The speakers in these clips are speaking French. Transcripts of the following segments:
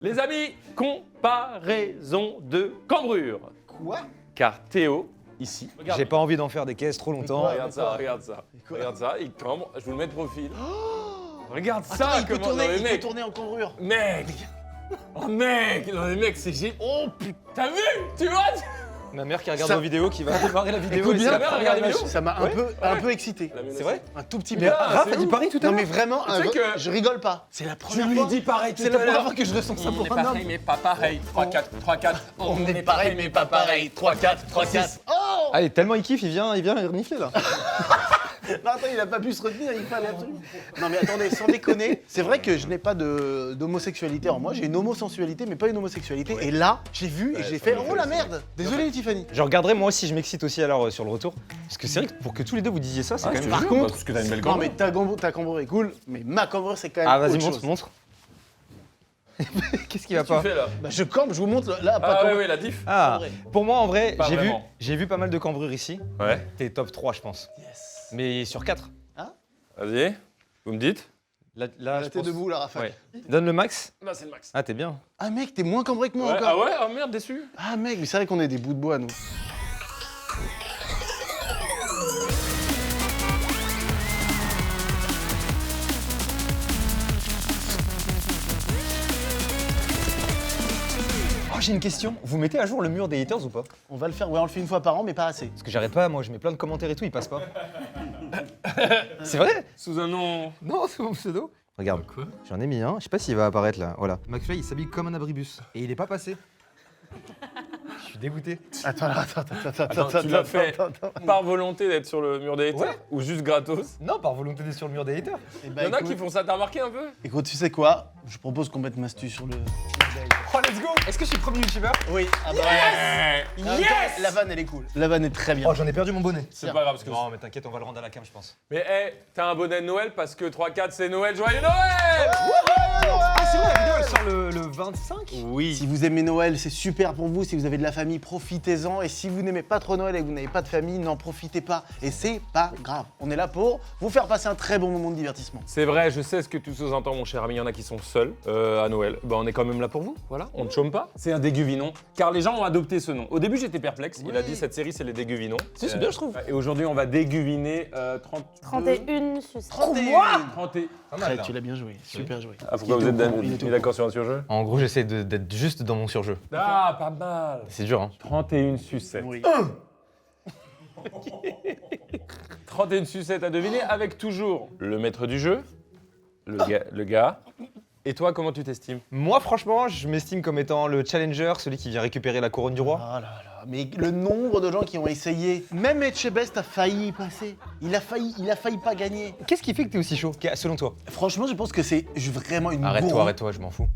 Les amis, comparaison de cambrure. Quoi? Car Théo, ici, J'ai pas envie d'en faire des caisses trop longtemps. regarde ça, regarde ça. Regarde ça, il cambre, je vous le mets de profil. Regarde Attends, ça, il peut comment... tourner, non, mais il peut mec, tourner en cambrure. mec. Oh mec, non mais mec, c'est génial. Oh putain, t'as vu? Tu vois? Ma mère qui regarde Ça- nos vidéos, qui va démarrer la vidéo. Écoute et bien, c'est la mère première regarde les image. vidéos. Ça m'a un peu excité. C'est vrai? Un tout petit peu. Mais Raph c'est a dit ouf. pareil tout à Non l'heure. mais vraiment, Tu sais que- je rigole pas. C'est la Tu première lui fois. dis pareil tout C'est à la première l'heure. fois que je ressens ça On pour est un pareil, homme. mais pas pareil. 3-4, 3-4. On est pareil mais pas pareil. 3-4, 3-4. Oh! Allez, tellement il kiffe, il vient renifler là. Non, attends, il a pas pu se retenir, il fallait un truc. Non mais attendez, sans déconner, c'est vrai que je n'ai pas d'homosexualité en moi, j'ai une homosensualité mais pas une homosexualité. Et là, j'ai vu et j'ai fait oh la merde. Désolé Tiffany. Je regarderai moi aussi, je m'excite aussi alors sur le retour. Parce que c'est vrai que pour que tous les deux vous disiez ça, c'est quand même. Par contre, parce que t'as une belle non mais cambrure. ta cambrure est cool, mais ma cambrure c'est quand même Ah vas-y, autre montre, chose. montre. Qu'est-ce qui va Qu'est-ce que pas tu fais là? Bah je cambre, je vous montre là, pas Ah ouais, cambrure. ouais, la diff. Ah, Cambré. pour moi en vrai, Pas vraiment. j'ai vu pas mal de cambrures ici. Ouais. T'es top 3 je pense. Yes. Mais sur 4. Vas-y, vous me dites? Là, Là, je t'es pense- debout là, Raphaël. Ouais. Donne le max. Là, c'est le max. Ah t'es bien. Ah mec, t'es moins cambré que moi Ouais, encore. ah ouais? Ah merde, déçu. Ah mec, mais c'est vrai qu'on est des bouts de bois nous. Oh j'ai une question. Vous mettez à jour le mur des haters ou pas? On va le faire, ouais, on le fait une fois par an, mais pas assez. Parce que j'arrête pas, moi je mets plein de commentaires et tout, ils passent pas. C'est vrai? Sous un nom. Non, c'est mon pseudo. Regarde, Quoi? j'en ai mis un, je sais pas s'il va apparaître là. Voilà. McFly il s'habille comme un abribus. Et il est pas passé. Je suis dégoûté. Attends, Tu l'as fait par volonté d'être sur le mur des haters? Ouais. Ou juste gratos? Non, par volonté d'être sur le mur des haters. Eh Il ben, y en a écoute- qui font ça, t'as remarqué un peu? Écoute, tu sais quoi? Je propose qu'on mette Mastu sur le. Oh let's go. Est-ce que je suis le premier youtubeur? Oui, ah bah. En même temps, la vanne elle est cool. La vanne est très bien. Oh j'en ai perdu mon bonnet. C'est pas grave parce que. Non mais t'inquiète, on va le rendre à la cam je pense. Mais hé, t'as un bonnet de Noël parce que 3-4 c'est Noël, joyeux Noël! Ah c'est vrai, la vidéo elle sort le 25? Oui. Si vous aimez Noël, c'est super pour vous. Si vous avez de la famille, profitez-en. Et si vous n'aimez pas trop Noël et que vous n'avez pas de famille, n'en profitez pas. Et c'est pas grave. On est là pour vous faire passer un très bon moment de divertissement. C'est vrai, je sais ce que tu sous-entends, mon cher ami. Il y en a qui sont seuls à Noël. Bah, on est quand même là pour vous. Voilà, on ne chôme pas. C'est un déguvinon, car les gens ont adopté ce nom. Au début, j'étais perplexe. Il a dit cette série, c'est les déguvinons. Si, c'est bien, je trouve. Et aujourd'hui, on va déguviner 31 sucettes. 30 Pas Très, mal, tu l'as bien joué. Super joué. Ah, pourquoi Il vous était au êtes courant, il était au d'accord sur un surjeu? En gros j'essaie d'être juste dans mon surjeu. Ah, pas mal. C'est dur hein. 31 sucettes. Oui. 31 sucettes à deviner avec toujours le maître du jeu, le gars. Et toi, comment tu t'estimes? Moi franchement je m'estime comme étant le challenger, celui qui vient récupérer la couronne du roi. Ah là là, mais le nombre de gens qui ont essayé, même Etchebest a failli y passer. Il a failli pas gagner. Qu'est-ce qui fait que t'es aussi chaud selon toi? Franchement, je pense que c'est vraiment une gourmande. Arrête-toi, je m'en fous.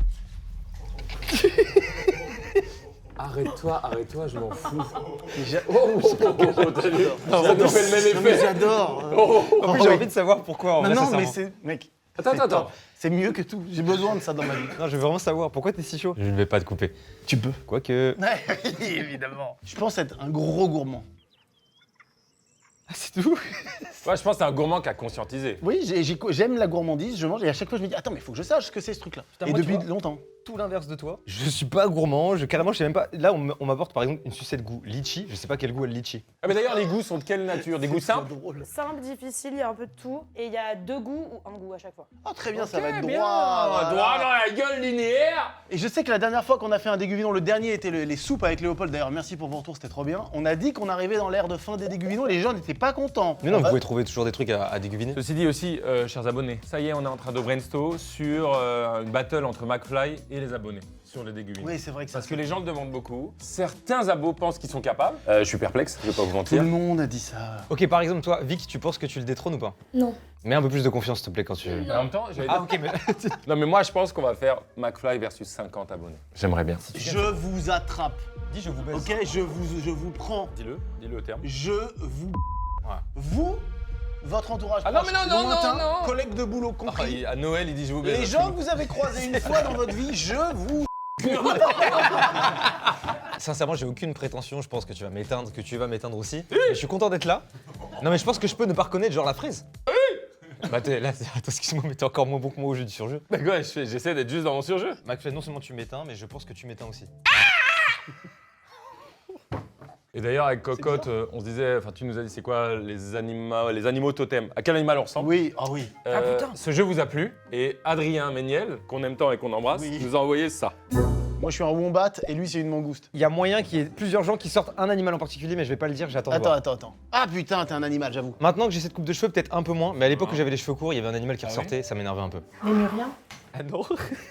Arrête-toi, je m'en fous. J'adore. Ça fait le même Non, mais effet. j'adore. En plus j'ai envie de savoir pourquoi en Non, vrai, non, mais sincèrement. c'est. Mec. Attends, c'est attends. top. C'est mieux que tout. J'ai besoin de ça dans ma vie. Non je veux vraiment savoir pourquoi t'es si chaud. Je ne vais pas te couper. Tu peux. Quoique. Évidemment. Je pense être un gros gourmand. Ah c'est tout. Ouais, je pense que c'est un gourmand qui a conscientisé. Oui, j'aime la gourmandise, je mange et à chaque fois je me dis attends mais faut que je sache ce que c'est ce truc-là. Putain, Et moi, tu depuis vois. longtemps. Tout l'inverse de toi. Je suis pas gourmand, carrément je sais même pas. Là on m'apporte par exemple une sucette goût litchi, je sais pas quel goût a le litchi. Ah, mais d'ailleurs, les goûts sont de quelle nature? Des goûts simples? C'est drôle. Simple, difficile, il y a un peu de tout. Et il y a 2 goûts ou un goût à chaque fois. Oh très bien, ça Ok, va être bien. droit. voilà. Droit dans la gueule linéaire. Et je sais que la dernière fois qu'on a fait un déguvinon, le dernier était les soupes avec Léopold. D'ailleurs, merci pour vos retours, c'était trop bien. On a dit qu'on arrivait dans l'ère de fin des déguvinons et les gens n'étaient pas contents. Mais non, On vous va- pouvez trouver toujours des trucs à déguviner. Ceci dit aussi, chers abonnés, ça y est, on est en train de brainstorm sur une battle entre McFly et les abonnés sur les déguvinons. Oui, c'est vrai que ça. Parce que les gens le demandent beaucoup. Certains abos pensent qu'ils sont capables. Je suis perplexe, je vais pas vous Tout mentir. le monde a dit ça. Ok par exemple toi, Vic, tu penses que tu le détrônes ou pas? Non. Mets un peu plus de confiance s'il te plaît quand tu... En même temps, j'allais dire- Ah ok mais... Non mais moi je pense qu'on va faire McFly versus 50 abonnés. J'aimerais bien. Je vous attrape. Dis je vous baisse. Ok, je vous prends. Dis-le au terme. Je vous. Ouais. Vous, votre entourage. Ah non, proche, mais non, non, lointain, non, non. collègues de boulot compris. À Noël, il dit je vous baise. Les gens que vous avez croisés une fois dans votre vie, je vous. Sincèrement, j'ai aucune prétention, je pense que tu vas m'éteindre, que tu vas m'éteindre aussi. Mais je suis content d'être là. Non mais je pense que je peux ne pas reconnaître genre la fraise. Bah là, attends, excuse-moi, mais t'es encore moins bon que moi au jeu du surjeu. Bah quoi, j'essaie d'être juste dans mon surjeu. McFly, non seulement tu m'éteins, mais je pense que tu m'éteins aussi. Et d'ailleurs, avec Cocotte, on se disait, enfin, tu nous as dit, c'est quoi les animaux totems? À quel animal on ressemble? Oui, ah oui. Ce jeu vous a plu et Adrien Méniel, qu'on aime tant et qu'on embrasse, Oui. nous a envoyé ça. Moi, je suis un wombat et lui, c'est une mangouste. Il y a moyen qu'il y ait plusieurs gens qui sortent un animal en particulier, mais je vais pas le dire, j'attends de voir. Attends. Ah putain, t'es un animal, j'avoue. Maintenant que j'ai cette coupe de cheveux, peut-être un peu moins, mais à l'époque où j'avais les cheveux courts, il y avait un animal qui ressortait, ça m'énervait un peu. Les muriens. Ah non.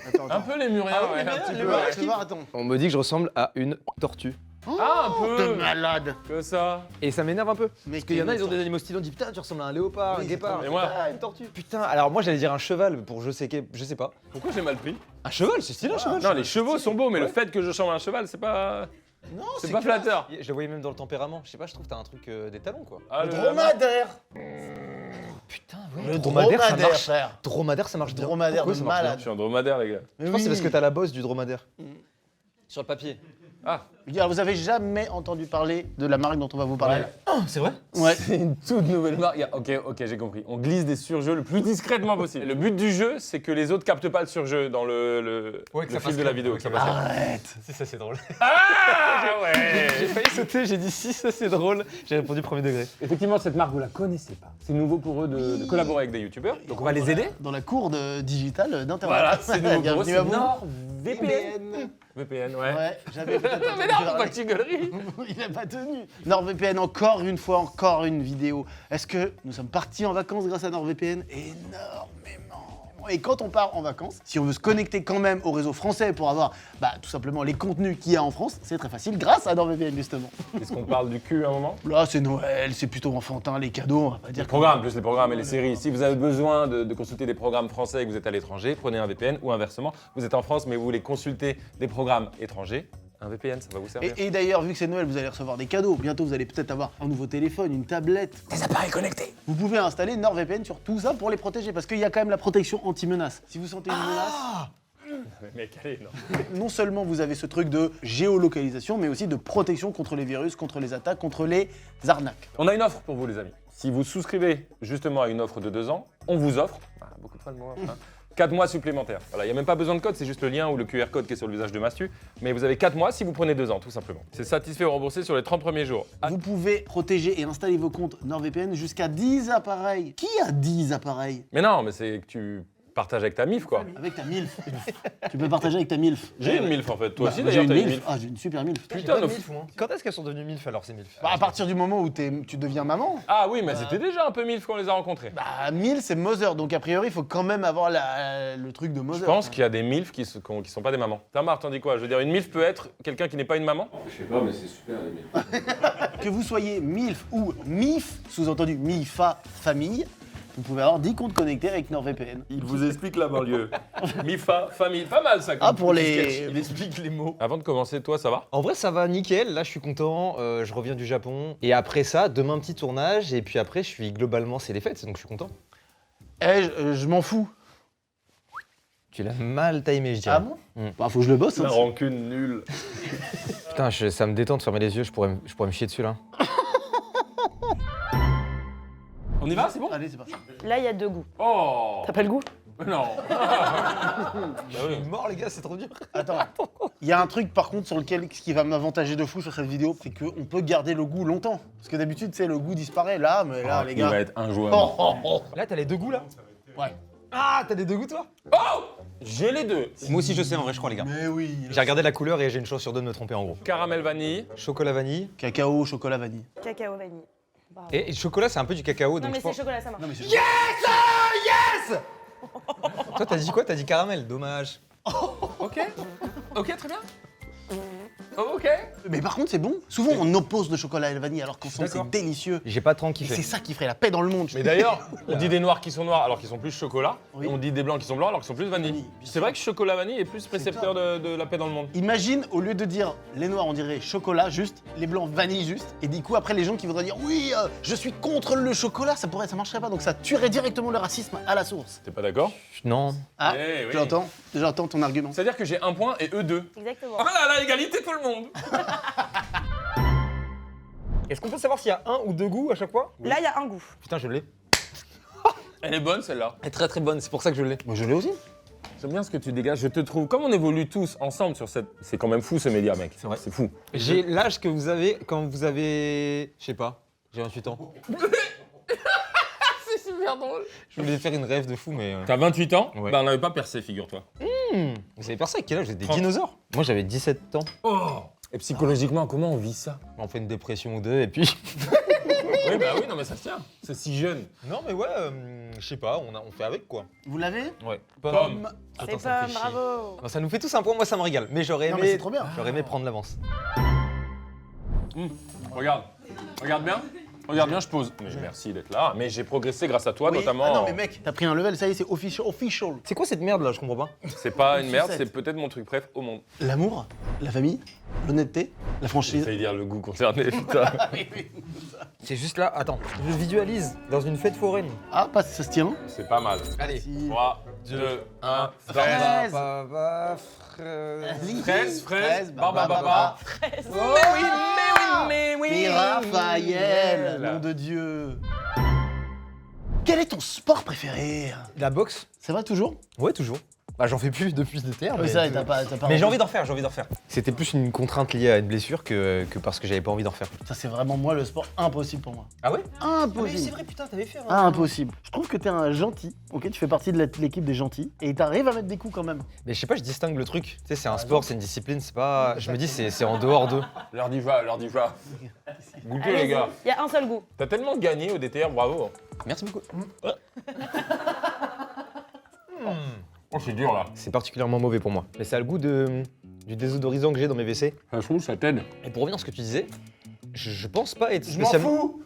Attends. Un peu les muriens, Ah oui, ouais, les un muriens, petit les peu. muriens. Je vais voir, attends. On me dit que je ressemble à une tortue. Ah, un peu. De malade. Que ça. Et ça m'énerve un peu. Mais Parce qu'il y en a, ils ont des animaux stylés, on dit putain, tu ressembles à un léopard, Oui, un c'est guépard. pas Et moi Ah, une tortue. Putain, alors moi j'allais dire un cheval pour je sais pas. Pourquoi j'ai mal pris? Un cheval, c'est stylé un cheval. Non, les chevaux sont beaux, mais le fait que je ressemble à un cheval, c'est pas. Non, C'est pas flatteur. Je le voyais même dans le tempérament. Je sais pas, je trouve que t'as un truc des talons quoi. Ah, Le dromadaire. Putain, ouais. Le dromadaire, ça dromadaire, marche. frère. Dromadaire, ça marche bien. Dromadaire Pourquoi de ça marche malade. Je suis un dromadaire, les gars. Mais Je pense que c'est oui. parce que t'as la bosse du dromadaire. Sur le papier. Ah, Alors, vous avez jamais entendu parler de la marque dont on va vous parler? Oh, c'est vrai? Ouais. c'est une toute nouvelle marque. Ok, j'ai compris. On glisse des surjeux le plus discrètement possible. Le but du jeu, c'est que les autres captent pas le surjeu dans le Ouais, que le ça fil passe de la crème. vidéo. Ouais, que ça Ok. passe crème. Arrête. Si, ça c'est drôle. Ah J'ai ouais. failli sauter, j'ai dit si, ça c'est drôle. J'ai répondu premier degré. Effectivement, cette marque, vous la connaissez pas. C'est nouveau pour eux de collaborer avec des youtubeurs. Donc on va les aider. Dans la cour digitale d'Internet. Voilà, c'est nouveau pour eux. Bienvenue C'est à vous. NordVPN. VPN, ouais. Ouais, j'avais peut-être Mais entendu non, pas parler. de chigolerie. Il n'a pas tenu. NordVPN, encore une fois, encore une vidéo. Est-ce que nous sommes partis en vacances grâce à NordVPN? Énormément. Et quand on part en vacances, si on veut se connecter quand même au réseau français pour avoir tout simplement les contenus qu'il y a en France, c'est très facile grâce à NordVPN justement. Est-ce qu'on parle du cul à un moment? Là, c'est Noël, c'est plutôt enfantin, les cadeaux, on va pas dire Les programmes, plus les programmes et les séries. Si vous avez besoin de consulter des programmes français et que vous êtes à l'étranger, prenez un VPN ou inversement. Vous êtes en France mais vous voulez consulter des programmes étrangers, un VPN, ça va vous servir. Et d'ailleurs, vu que c'est Noël, vous allez recevoir des cadeaux. Bientôt, vous allez peut-être avoir un nouveau téléphone, une tablette. Des appareils connectés. Vous pouvez installer NordVPN sur tout ça pour les protéger, parce qu'il y a quand même la protection anti-menace. Si vous sentez une menace, Mais mec, allez, non. non seulement vous avez ce truc de géolocalisation, mais aussi de protection contre les virus, contre les attaques, contre les arnaques. On a une offre pour vous, les amis. Si vous souscrivez justement à une offre de 2 ans, on vous offre, beaucoup de fois le mot offre, 4 mois supplémentaires. Voilà, il n'y a même pas besoin de code, c'est juste le lien ou le QR code qui est sur le visage de Mastu. Mais vous avez 4 mois si vous prenez 2 ans, tout simplement. C'est satisfait ou remboursé sur les 30 premiers jours. Vous pouvez protéger et installer vos comptes NordVPN jusqu'à 10 appareils. Qui a 10 appareils? Mais non, mais c'est que tu partages avec ta MIF, quoi. Avec ta MILF. Tu peux partager avec ta MILF. J'ai une MILF, en fait. Toi aussi, J'ai d'ailleurs, une t'as une MILF. MILF. Ah, j'ai une super MILF. Putain, nos- Quand est-ce qu'elles sont devenues MILF alors ces MILF? À partir du moment où tu deviens maman, Ah oui, mais c'était déjà un peu MILF quand on les a rencontrés. MILF c'est Mother, donc a priori il faut quand même avoir le truc de Mother. Je pense qu'il y a des MILF qui sont pas des mamans. Tamar, t'en dis quoi? Je veux dire, une MILF peut être quelqu'un qui n'est pas une maman? Je sais pas, mais c'est super les mecs. Que vous soyez MILF ou MIF, sous-entendu MIFA famille, vous pouvez avoir 10 comptes connectés avec NordVPN. Il vous explique la banlieue. MIFA, famille, pas mal ça. comme Ah, pour petit les- sketch. Il explique les mots. Avant de commencer, toi, ça va? En vrai, ça va nickel. Là, je suis content. Je reviens du Japon. Et après ça, demain, petit tournage. Et puis après, je suis globalement, c'est les fêtes. Donc, je suis content. Je m'en fous. Tu l'as mal timé, je dirais. Ah bon Mm. Bah faut que je le bosse. La hein. rancune nulle. Putain, ça me détend de fermer les yeux. Je pourrais me chier dessus là. On y va, c'est bon? Allez, c'est parti. Là, il y a 2 goûts. Oh T'as pas le goût? non. Bah oui. Mort, les gars, c'est trop dur. Attends. Il y a un truc par contre sur lequel ce qui va m'avantager de fou sur cette vidéo, c'est qu'on peut garder le goût longtemps. Parce que d'habitude, tu sais, le goût disparaît là, mais là, les Il gars. va être injouable. Oh, oh, oh. Là, t'as les deux goûts là. Ouais. Ah, t'as les deux goûts toi? J'ai les deux. Moi aussi, je sais en vrai, je crois, les gars. Mais oui. J'ai regardé la couleur et j'ai une chance sur deux de me tromper en gros. Caramel vanille. Chocolat vanille. Cacao, chocolat, vanille. Cacao vanille. Bravo. Et chocolat, c'est un peu du cacao. Non, Donc mais je pense... c'est chocolat, ça marche. Non mais c'est Toi, t'as dit quoi? T'as dit caramel. Dommage. Ok. Ok, très bien. Ok. Mais par contre, c'est bon. Souvent, on oppose le chocolat et la vanille alors qu'ensemble, c'est d'accord. délicieux. J'ai pas tant Et kiffé. c'est ça qui ferait la paix dans le monde. Mais d'ailleurs, on dit des noirs qui sont noirs alors qu'ils sont plus chocolat. Oui. Et on dit des blancs qui sont blancs alors qu'ils sont plus vanille. Vanille, bien C'est vrai que chocolat vanille est plus précepteur de la paix dans le monde. Imagine, au lieu de dire les noirs, on dirait chocolat juste, les blancs vanille juste, et du coup après les gens qui voudraient dire oui, je suis contre le chocolat, ça marcherait pas, donc ça tuerait directement le racisme à la source. T'es pas d'accord? Non. Ah, Eh oui. j'entends ton argument. C'est-à-dire que j'ai un point et eux deux. Exactement. Ah là là, égalité tout le monde. Est-ce qu'on peut savoir s'il y a un ou deux goûts à chaque fois? Là, il y a un goût. Putain, je l'ai. Elle est bonne celle-là. Elle est très très bonne, c'est pour ça que je l'ai. Moi, je l'ai aussi. J'aime bien ce que tu dégages. Je te trouve. Comme on évolue tous ensemble sur cette. C'est quand même fou ce média, mec. C'est vrai. C'est fou. J'ai l'âge que vous avez quand vous avez. Je sais pas, j'ai 28 ans. C'est super drôle. Je voulais faire une rêve de fou, mais. T'as 28 ans? Ouais. Bah, on n'avait pas percé, figure-toi. Vous avez percé à quel âge? Vous êtes des 30. dinosaures. Moi j'avais 17 ans. Oh! Et psychologiquement, comment on vit ça? On fait une dépression ou deux et puis. Oui, bah oui, non, mais ça se tient. C'est si jeune. Non mais ouais, je sais pas, on fait avec quoi. Vous l'avez? Ouais. Pomme. C'est Attends, ça me pas fait chier. bravo. Non, ça nous fait tous un point, moi ça me régale. Mais j'aurais Non, aimé. mais c'est trop bien. J'aurais aimé prendre l'avance. Regarde. Regarde bien. Regarde bien, je pose. Mais merci d'être là. Mais j'ai progressé grâce à toi, Oui. notamment. Ah non, mais mec, t'as pris un level, ça y est, c'est official. C'est quoi cette merde là? Je comprends pas. C'est pas une merde, Sucette. c'est peut-être mon truc préf au monde. L'amour, la famille, l'honnêteté, la J'ai franchise. failli dire le goût concerné, putain. C'est juste là, attends, je visualise dans une fête foraine. Ah, pas ça se tient. C'est pas mal. Allez. Si. 3, 2, 1, Fraise. Fraise, fraise, baba. Fraise. Oh oui, mais oui. Mais Raphaël, nom de Dieu. Quel est ton sport préféré? La boxe? C'est vrai toujours? Ouais, toujours. Bah j'en fais plus depuis des terres. Oui, ça, t'as pas. Mais j'ai envie d'en refaire, C'était plus une contrainte liée à une blessure que parce que j'avais pas envie d'en refaire. Ça, c'est vraiment moi le sport impossible pour moi. Ah ouais? Impossible. vrai, putain, t'avais fait. Ah, impossible. Je trouve que t'es un gentil, ok? Tu fais partie de l'équipe des gentils et t'arrives à mettre des coups quand même. Mais je sais pas, je distingue le truc. Tu sais, c'est un sport, c'est une discipline, c'est pas. Je me dis, c'est en dehors d'eux. L'heure d'y va, l'heure d'y va. Goûtez, Allez-y. les gars. Il y a un seul goût. T'as tellement gagné au DTR, bravo. Merci beaucoup. Oh, c'est dur là. C'est particulièrement mauvais pour moi. Mais ça a le goût du désodorisant que j'ai dans mes WC. Ça se trouve, ça t'aide. Et pour revenir à ce que tu disais, je pense pas être spécialement. fous.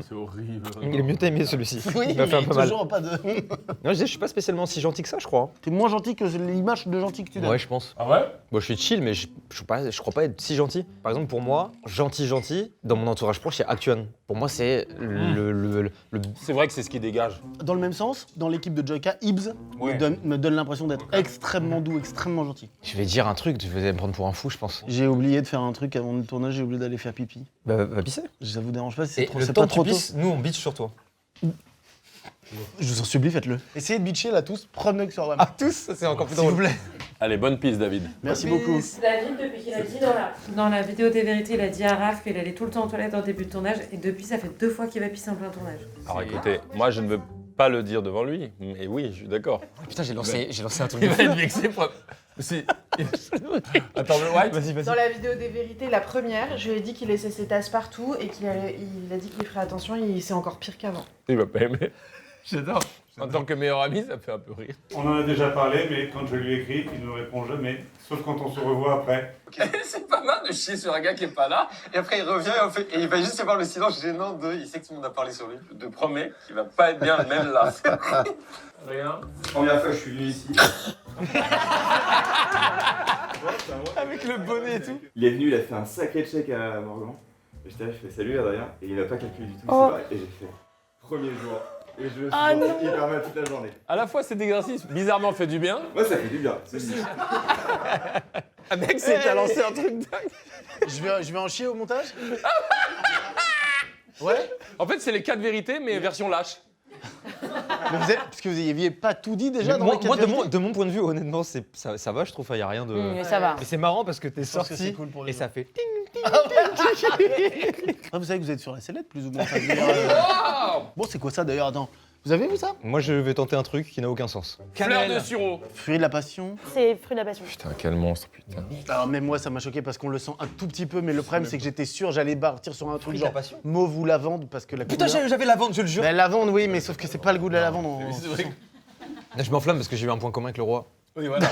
C'est horrible. Il est mieux timé celui-ci. Oui, Il m'a fait un mais peu mal. toujours pas de. Non, je disais, je suis pas spécialement si gentil que ça, je crois. T'es moins gentil que l'image de gentil que tu donnes. Ouais, je pense. Ah ouais? Bon, je suis chill, mais je crois pas être si gentil. Par exemple, pour moi, gentil, dans mon entourage proche, il y a Actuan. Pour moi, c'est le C'est vrai que c'est ce qui dégage. Dans le même sens, dans l'équipe de Joyka, Ibs Ouais. me donne l'impression d'être extrêmement doux, extrêmement gentil. Je vais dire un truc, tu vas me prendre pour un fou, je pense. J'ai oublié de faire un truc avant le tournage, j'ai oublié d'aller faire pipi. Bah, va pisser. Ça vous dérange pas si c'est Et trop, le c'est temps pas que tu trop tôt? pisses, nous, on bitch sur toi. Je vous en supplie, faites-le. Essayez de bitcher là tous, prenez que sur WAM. Ah, tous, ça, c'est encore plus S'il vous drôle. plaît. Allez, bonne piste, David. Merci beaucoup. David, depuis qu'il a dit dans la vidéo des vérités, il a dit à Raph qu'il allait tout le temps aux toilettes en début de tournage et depuis ça fait 2 fois qu'il va pisser en plein tournage. Alors écoutez, moi je ne veux pas le dire devant lui, mais oui, je suis d'accord. Putain, j'ai lancé un truc. Il va être vexé pour. C'est. Attends, le white. Vas-y, vas-y. Dans la vidéo des vérités, la première, je lui ai dit qu'il laissait ses tasses partout et il a dit qu'il ferait attention, c'est encore pire qu'avant. Il va pas aimer. J'adore. En tant que meilleur ami, ça me fait un peu rire. On en a déjà parlé, mais quand je lui écris, il ne répond jamais, sauf quand on se revoit après. C'est pas mal de chier sur un gars qui est pas là, et après il revient et il va juste avoir le silence gênant de. Il sait que tout le monde a parlé sur lui. Je te promets qu'il va pas être bien même là. Rien. Première fois que je suis venu ici. Avec le bonnet et tout. Il est venu, il a fait un sacré check à Morgan. Et j'étais là, je fais salut Adrien, et il n'a pas calculé du tout. Oh. C'est vrai, et j'ai fait premier jour. Et je me suis Ah senti hyper mal toute la journée. À la fois, cet exercice bizarrement fait du bien. Moi, ça fait du bien. C'est dit. Ah, mec, c'est t'as lancé un truc dingue. Je vais en chier au montage. Ouais. En fait, c'est les 4 vérités, mais version lâche. Mais parce que vous n'aviez pas tout dit déjà dans Moi, les quatre vérités. de mon point de vue, honnêtement, ça va, je trouve, il n'y a rien de. Mais ça va. Mais c'est marrant parce que t'es pense que sorti c'est cool pour les et gens. ça fait. Ah, vous savez que vous êtes sur la sellette plus ou moins. Enfin, je veux dire, Bon, c'est quoi ça d'ailleurs? Attends. Vous avez vu ça? Moi, je vais tenter un truc qui n'a aucun sens. Fleur de sureau. Fruit de la passion. C'est fruit de la passion. Putain, quel monstre, putain. Alors même moi ça m'a choqué parce qu'on le sent un tout petit peu, mais le problème c'est que j'étais sûr j'allais partir sur un truc Fruit de la genre passion. mauve ou lavande parce que la Putain, couleur... j'avais la vente, je le jure. Ben, lavande oui, mais sauf que c'est pas le goût de la lavande. Là, je m'enflamme parce que j'ai eu un point commun avec le roi. Oui, voilà.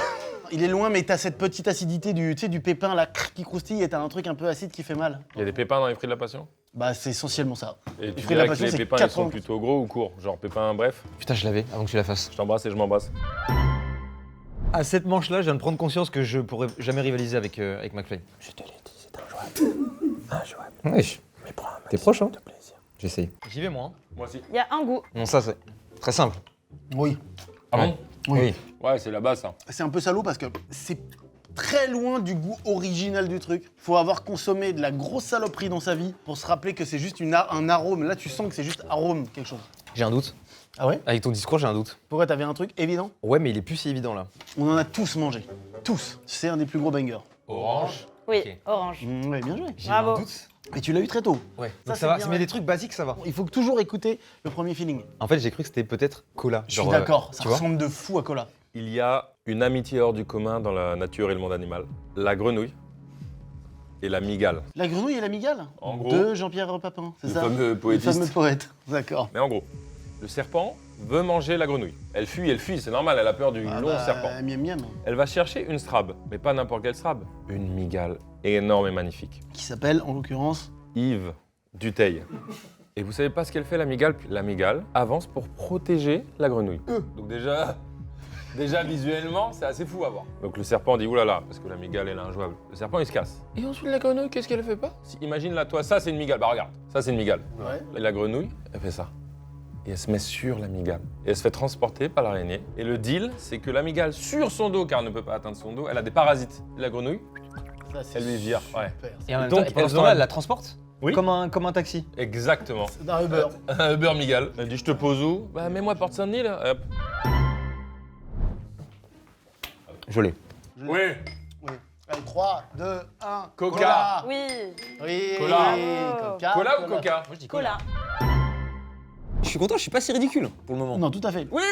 Il est loin, mais t'as cette petite acidité du, tu sais, du pépin là qui croustille et t'as un truc un peu acide qui fait mal. Il y a des pépins dans les fruits de la passion. Bah c'est essentiellement ça. Et tu fruits de la dirais que passion, les c'est pépins, ils sont 80. plutôt gros ou courts? Genre pépins, bref. Putain, je l'avais avant que tu la fasses. Je t'embrasse et je m'embrasse. À cette manche-là, je viens de prendre conscience que je pourrais jamais rivaliser avec McFly. Je te l'ai dit, c'est injouable. Injouable. Oui. Mais t'es proche, hein? De plaisir. J'essaye. J'y vais, moi. Hein. Moi aussi. Il y a un goût. Non, ça, c'est très simple. Oui. Ah Ouais. bon? Oui. Ouais, c'est la base, ça. C'est un peu salaud parce que c'est très loin du goût original du truc. Faut avoir consommé de la grosse saloperie dans sa vie pour se rappeler que c'est juste un arôme. Là tu sens que c'est juste arôme quelque chose. J'ai un doute. Ah ouais? Avec ton discours, j'ai un doute. Pourquoi t'avais un truc évident? Ouais, mais il est plus si évident là. On en a tous mangé. Tous. C'est un des plus gros bangers. Orange. Oui, Ok. orange. Ouais, bien joué. J'ai Bravo. un doute. Et tu l'as eu très tôt. Ouais. Ça, Donc c'est ça va, bien, mais ouais. des trucs basiques, ça va. Il faut toujours écouter le premier feeling. En fait, j'ai cru que c'était peut-être cola. Je suis Genre, d'accord, ça tu vois ressemble de fou à cola. Il y a une amitié hors du commun dans la nature et le monde animal. La grenouille et la migale. La grenouille et la migale En gros, de Jean-Pierre Papin, c'est le ça? fameux Le poétiste. fameux poète. D'accord. Mais en gros, le serpent veut manger la grenouille. Elle fuit, c'est normal, elle a peur du long serpent. Miam miam. Elle va chercher une strabe, mais pas n'importe quelle strabe. Une migale énorme et magnifique. Qui s'appelle en l'occurrence. Yves Dutheil. Et vous savez pas ce qu'elle fait la migale? La migale avance pour protéger la grenouille. Donc déjà visuellement, c'est assez fou à voir. Donc le serpent dit oulala, parce que la migale elle est injouable. Le serpent il se casse. Et ensuite la grenouille, qu'est-ce qu'elle fait pas? Imagine là toi, ça c'est une migale. Bah regarde, ça c'est une migale. Ouais. Et la grenouille, elle fait ça. Et elle se met sur la migale. Et elle se fait transporter par l'araignée. Et le deal, c'est que la migale, sur son dos, car elle ne peut pas atteindre son dos, elle a des parasites. Et la grenouille, Ça, c'est elle lui vire. Ouais. super. Et en même Donc, temps, et pendant elle ce temps-là, s'en- elle la transporte. Oui. Comme un taxi. Exactement. C'est d'un Uber. Un Uber migale. Elle dit je te pose où? Bah mets-moi Porte Saint-Denis là. Hop. Je l'ai. Oui. Oui. Allez, 3, 2, 1. Coca. Oui, Oui. Cola. Coca. Cola ou Coca? Moi, je dis cola. Je suis content, je suis pas si ridicule pour le moment. Non, tout à fait. Oui.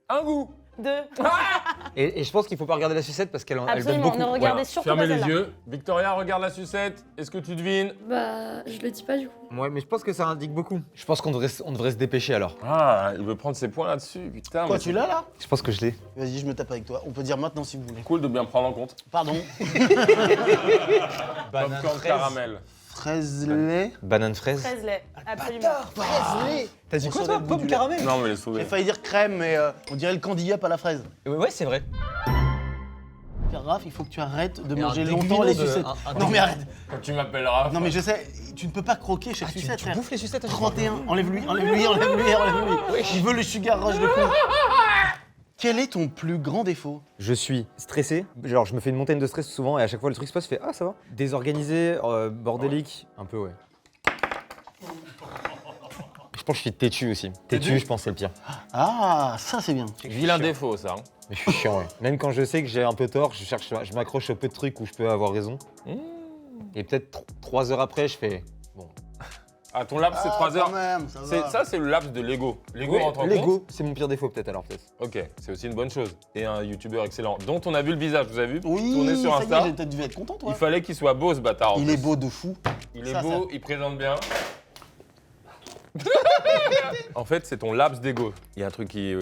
Un goût. Deux. Et je pense qu'il faut pas regarder la sucette parce qu'elle elle donne Absolument, beaucoup. ne regardez surtout Fermez pas les celle-là. yeux. Victoria, regarde la sucette. Est-ce que tu devines? Bah, je le dis pas du coup. Ouais, mais je pense que ça indique beaucoup. Je pense qu'on devrait se dépêcher alors. Ah, il veut prendre ses points là-dessus. Putain. Quoi, mais tu c'est l'as là? Je pense que je l'ai. Vas-y, je me tape avec toi. On peut dire maintenant si vous voulez. Cool de bien prendre en compte. Pardon. Popcorn caramel. Fraise lait. Banane fraise. 13 lait, absolument. Fraise lait. T'as dit On quoi saurait toi? le goût Pomme du lait. caramel? Non, mais les J'ai souvenirs. failli dire crème, mais on dirait le candy up à la fraise. Ouais, c'est vrai. Raph, il faut que tu arrêtes de Et un manger dégluminant longtemps les de- sucettes. un Non mais arrête. Quand tu m'appelleras. Non mais je sais, tu ne peux pas croquer chaque Tu sucette, frère. bouffes les sucettes à chaque fois. 31, enlève-lui. Il veut le sugar rush de con. Quel est ton plus grand défaut? Je suis stressé, genre je me fais une montagne de stress souvent et à chaque fois le truc se passe, je fais ah ça va. Désorganisé, bordélique, un peu ouais. Je pense que je suis têtu aussi. Têtu, je pense c'est le pire. Ah, ça c'est bien. Vilain défaut, ça. hein. Mais je suis chiant ouais. Même quand je sais que j'ai un peu tort, je m'accroche au peu de trucs où je peux avoir raison. Et peut-être 3 heures après, je fais bon. Ah, ton laps, c'est 3 heures. Quand même, ça va. Ça, c'est le laps de l'ego. L'ego rentre en compte. L'ego, c'est mon pire défaut peut-être alors peut-être. Ok, c'est aussi une bonne chose. Et un youtubeur excellent, dont on a vu le visage, vous avez vu Oui, tourner sur ça y est, Insta. j'ai peut-être dû être content toi. Il fallait qu'il soit beau ce bâtard. en Il plus. est beau de fou. Il est Ça, beau, il présente bien. En fait, c'est ton laps d'ego. Il y a un truc qui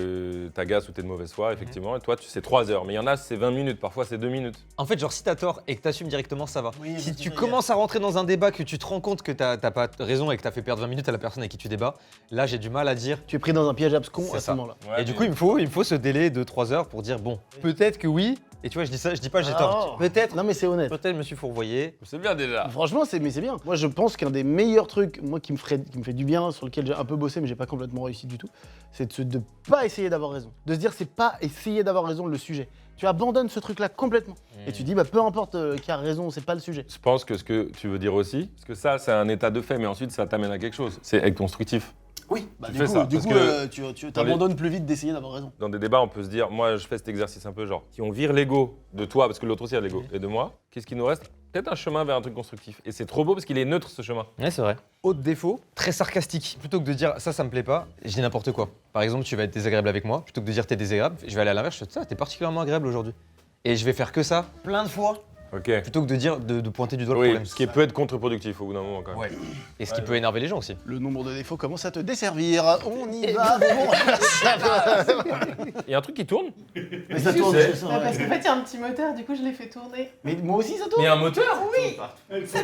t'agace ou t'es de mauvaise foi, effectivement. Et toi, c'est 3 heures. Mais il y en a, c'est 20 minutes. Parfois, c'est 2 minutes. En fait, genre si t'as tort et que t'assumes directement, ça va. Oui, Si parce tu que commences à rentrer dans un débat, que tu te rends compte que t'as pas raison et que t'as fait perdre 20 minutes à la personne avec qui tu débats, là j'ai du mal à dire. Tu es pris dans un piège abscon C'est à ce ça. moment-là. Ouais, Et du mais- coup, il me faut ce délai de 3 heures pour dire bon, peut-être que oui. Et tu vois, je dis ça, je dis pas j'ai tort. Oh. Peut-être, Non mais c'est honnête. peut-être je me suis fourvoyé. C'est bien déjà. Franchement, c'est bien. Moi, je pense qu'un des meilleurs trucs, moi, qui me fait du bien, sur lequel j'ai un peu bossé, mais j'ai pas complètement réussi du tout, c'est de pas essayer d'avoir raison. De se dire, c'est pas essayer d'avoir raison le sujet. Tu abandonnes ce truc-là complètement. Et tu dis, bah, peu importe qui a raison, c'est pas le sujet. Je pense que ce que tu veux dire aussi, parce que ça, c'est un état de fait, mais ensuite, ça t'amène à quelque chose. C'est être constructif. Oui, bah, Tu du fais coup, ça, du parce coup, que tu dans les- t'abandonnes plus vite d'essayer d'avoir raison. Dans des débats, on peut se dire, moi, je fais cet exercice un peu genre, si on vire l'ego de toi, parce que l'autre aussi a l'ego, et de moi, qu'est-ce qui nous reste? Peut-être un chemin vers un truc constructif. Et c'est trop beau parce qu'il est neutre, ce chemin. Ouais, c'est vrai. Autre défaut, très sarcastique. Plutôt que de dire ça me plaît pas, je dis n'importe quoi. Par exemple, tu vas être désagréable avec moi, plutôt que de dire t'es désagréable, je vais aller à l'inverse, je te dis ça, t'es particulièrement agréable aujourd'hui. Et je vais faire que ça plein de fois, Ok. plutôt que de dire de pointer du doigt le Oui, problème. ce qui peut être contre-productif au bout d'un moment quand même. Ouais. Et ce qui peut énerver les gens aussi. Le nombre de défauts commence à te desservir. On y va, bon, ça va. Il y a un truc qui tourne. Mais ça tourne, c'est- c'est ça, Bah, parce ouais. qu'en fait, il y a un petit moteur, du coup, je l'ai fait tourner. Mais moi aussi, ça tourne. Mais un moteur? Oui.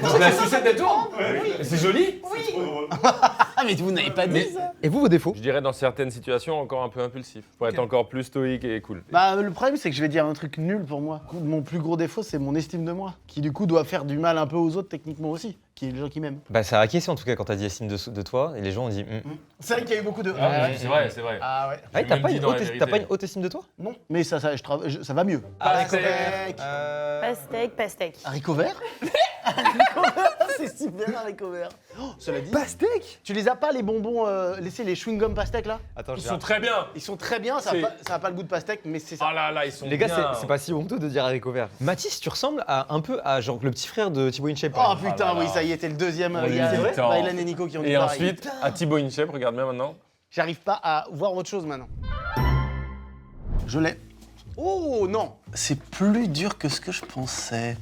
Donc la sucette elle tourne? C'est joli? Oui. Ah, mais vous n'avez pas dit ça. Et vous, vos défauts? Je dirais dans certaines situations encore un peu impulsif. Pour être encore plus stoïque et cool. Bah, le problème, c'est que je vais dire un truc nul pour moi. Mon plus gros défaut, c'est mon estime de moi, qui du coup doit faire du mal un peu aux autres techniquement aussi, qui est les gens qui m'aiment. Bah ça a acquiescé en tout cas quand t'as dit estime de toi et les gens ont dit C'est vrai qu'il y a eu beaucoup de. C'est vrai, c'est vrai. Ah ouais. Ah, J'ai t'as même pas, dit une dans la haute, vérité. t'as pas une haute estime de toi? Non, mais ça ça va mieux. Ah, Haricot c'est- vert. Pastèque, pastèque. Haricot vert. C'est super haricots verts. Oh, cela dit, Pastèque. tu les as pas les bonbons, laissez les chewing-gum pastèques là? Attends, Ils je sont très bien. Ils sont très bien, ça C'est- a pas le goût de pastèque, mais c'est ça. Ah là là, ils sont Les gars, bien. c'est pas si honteux de dire haricots verts. Mathis, tu ressembles un peu à genre le petit frère de Thibaut InShape. Oh par exemple. putain, là là. oui, ça y est, t'es le deuxième. On Il y a lui dit tant. Mylan et Nico qui ont dit Et pareil. ensuite, à Thibaut InShape, regarde bien maintenant. J'arrive pas à voir autre chose maintenant. Je l'ai. Oh non, c'est plus dur que ce que je pensais.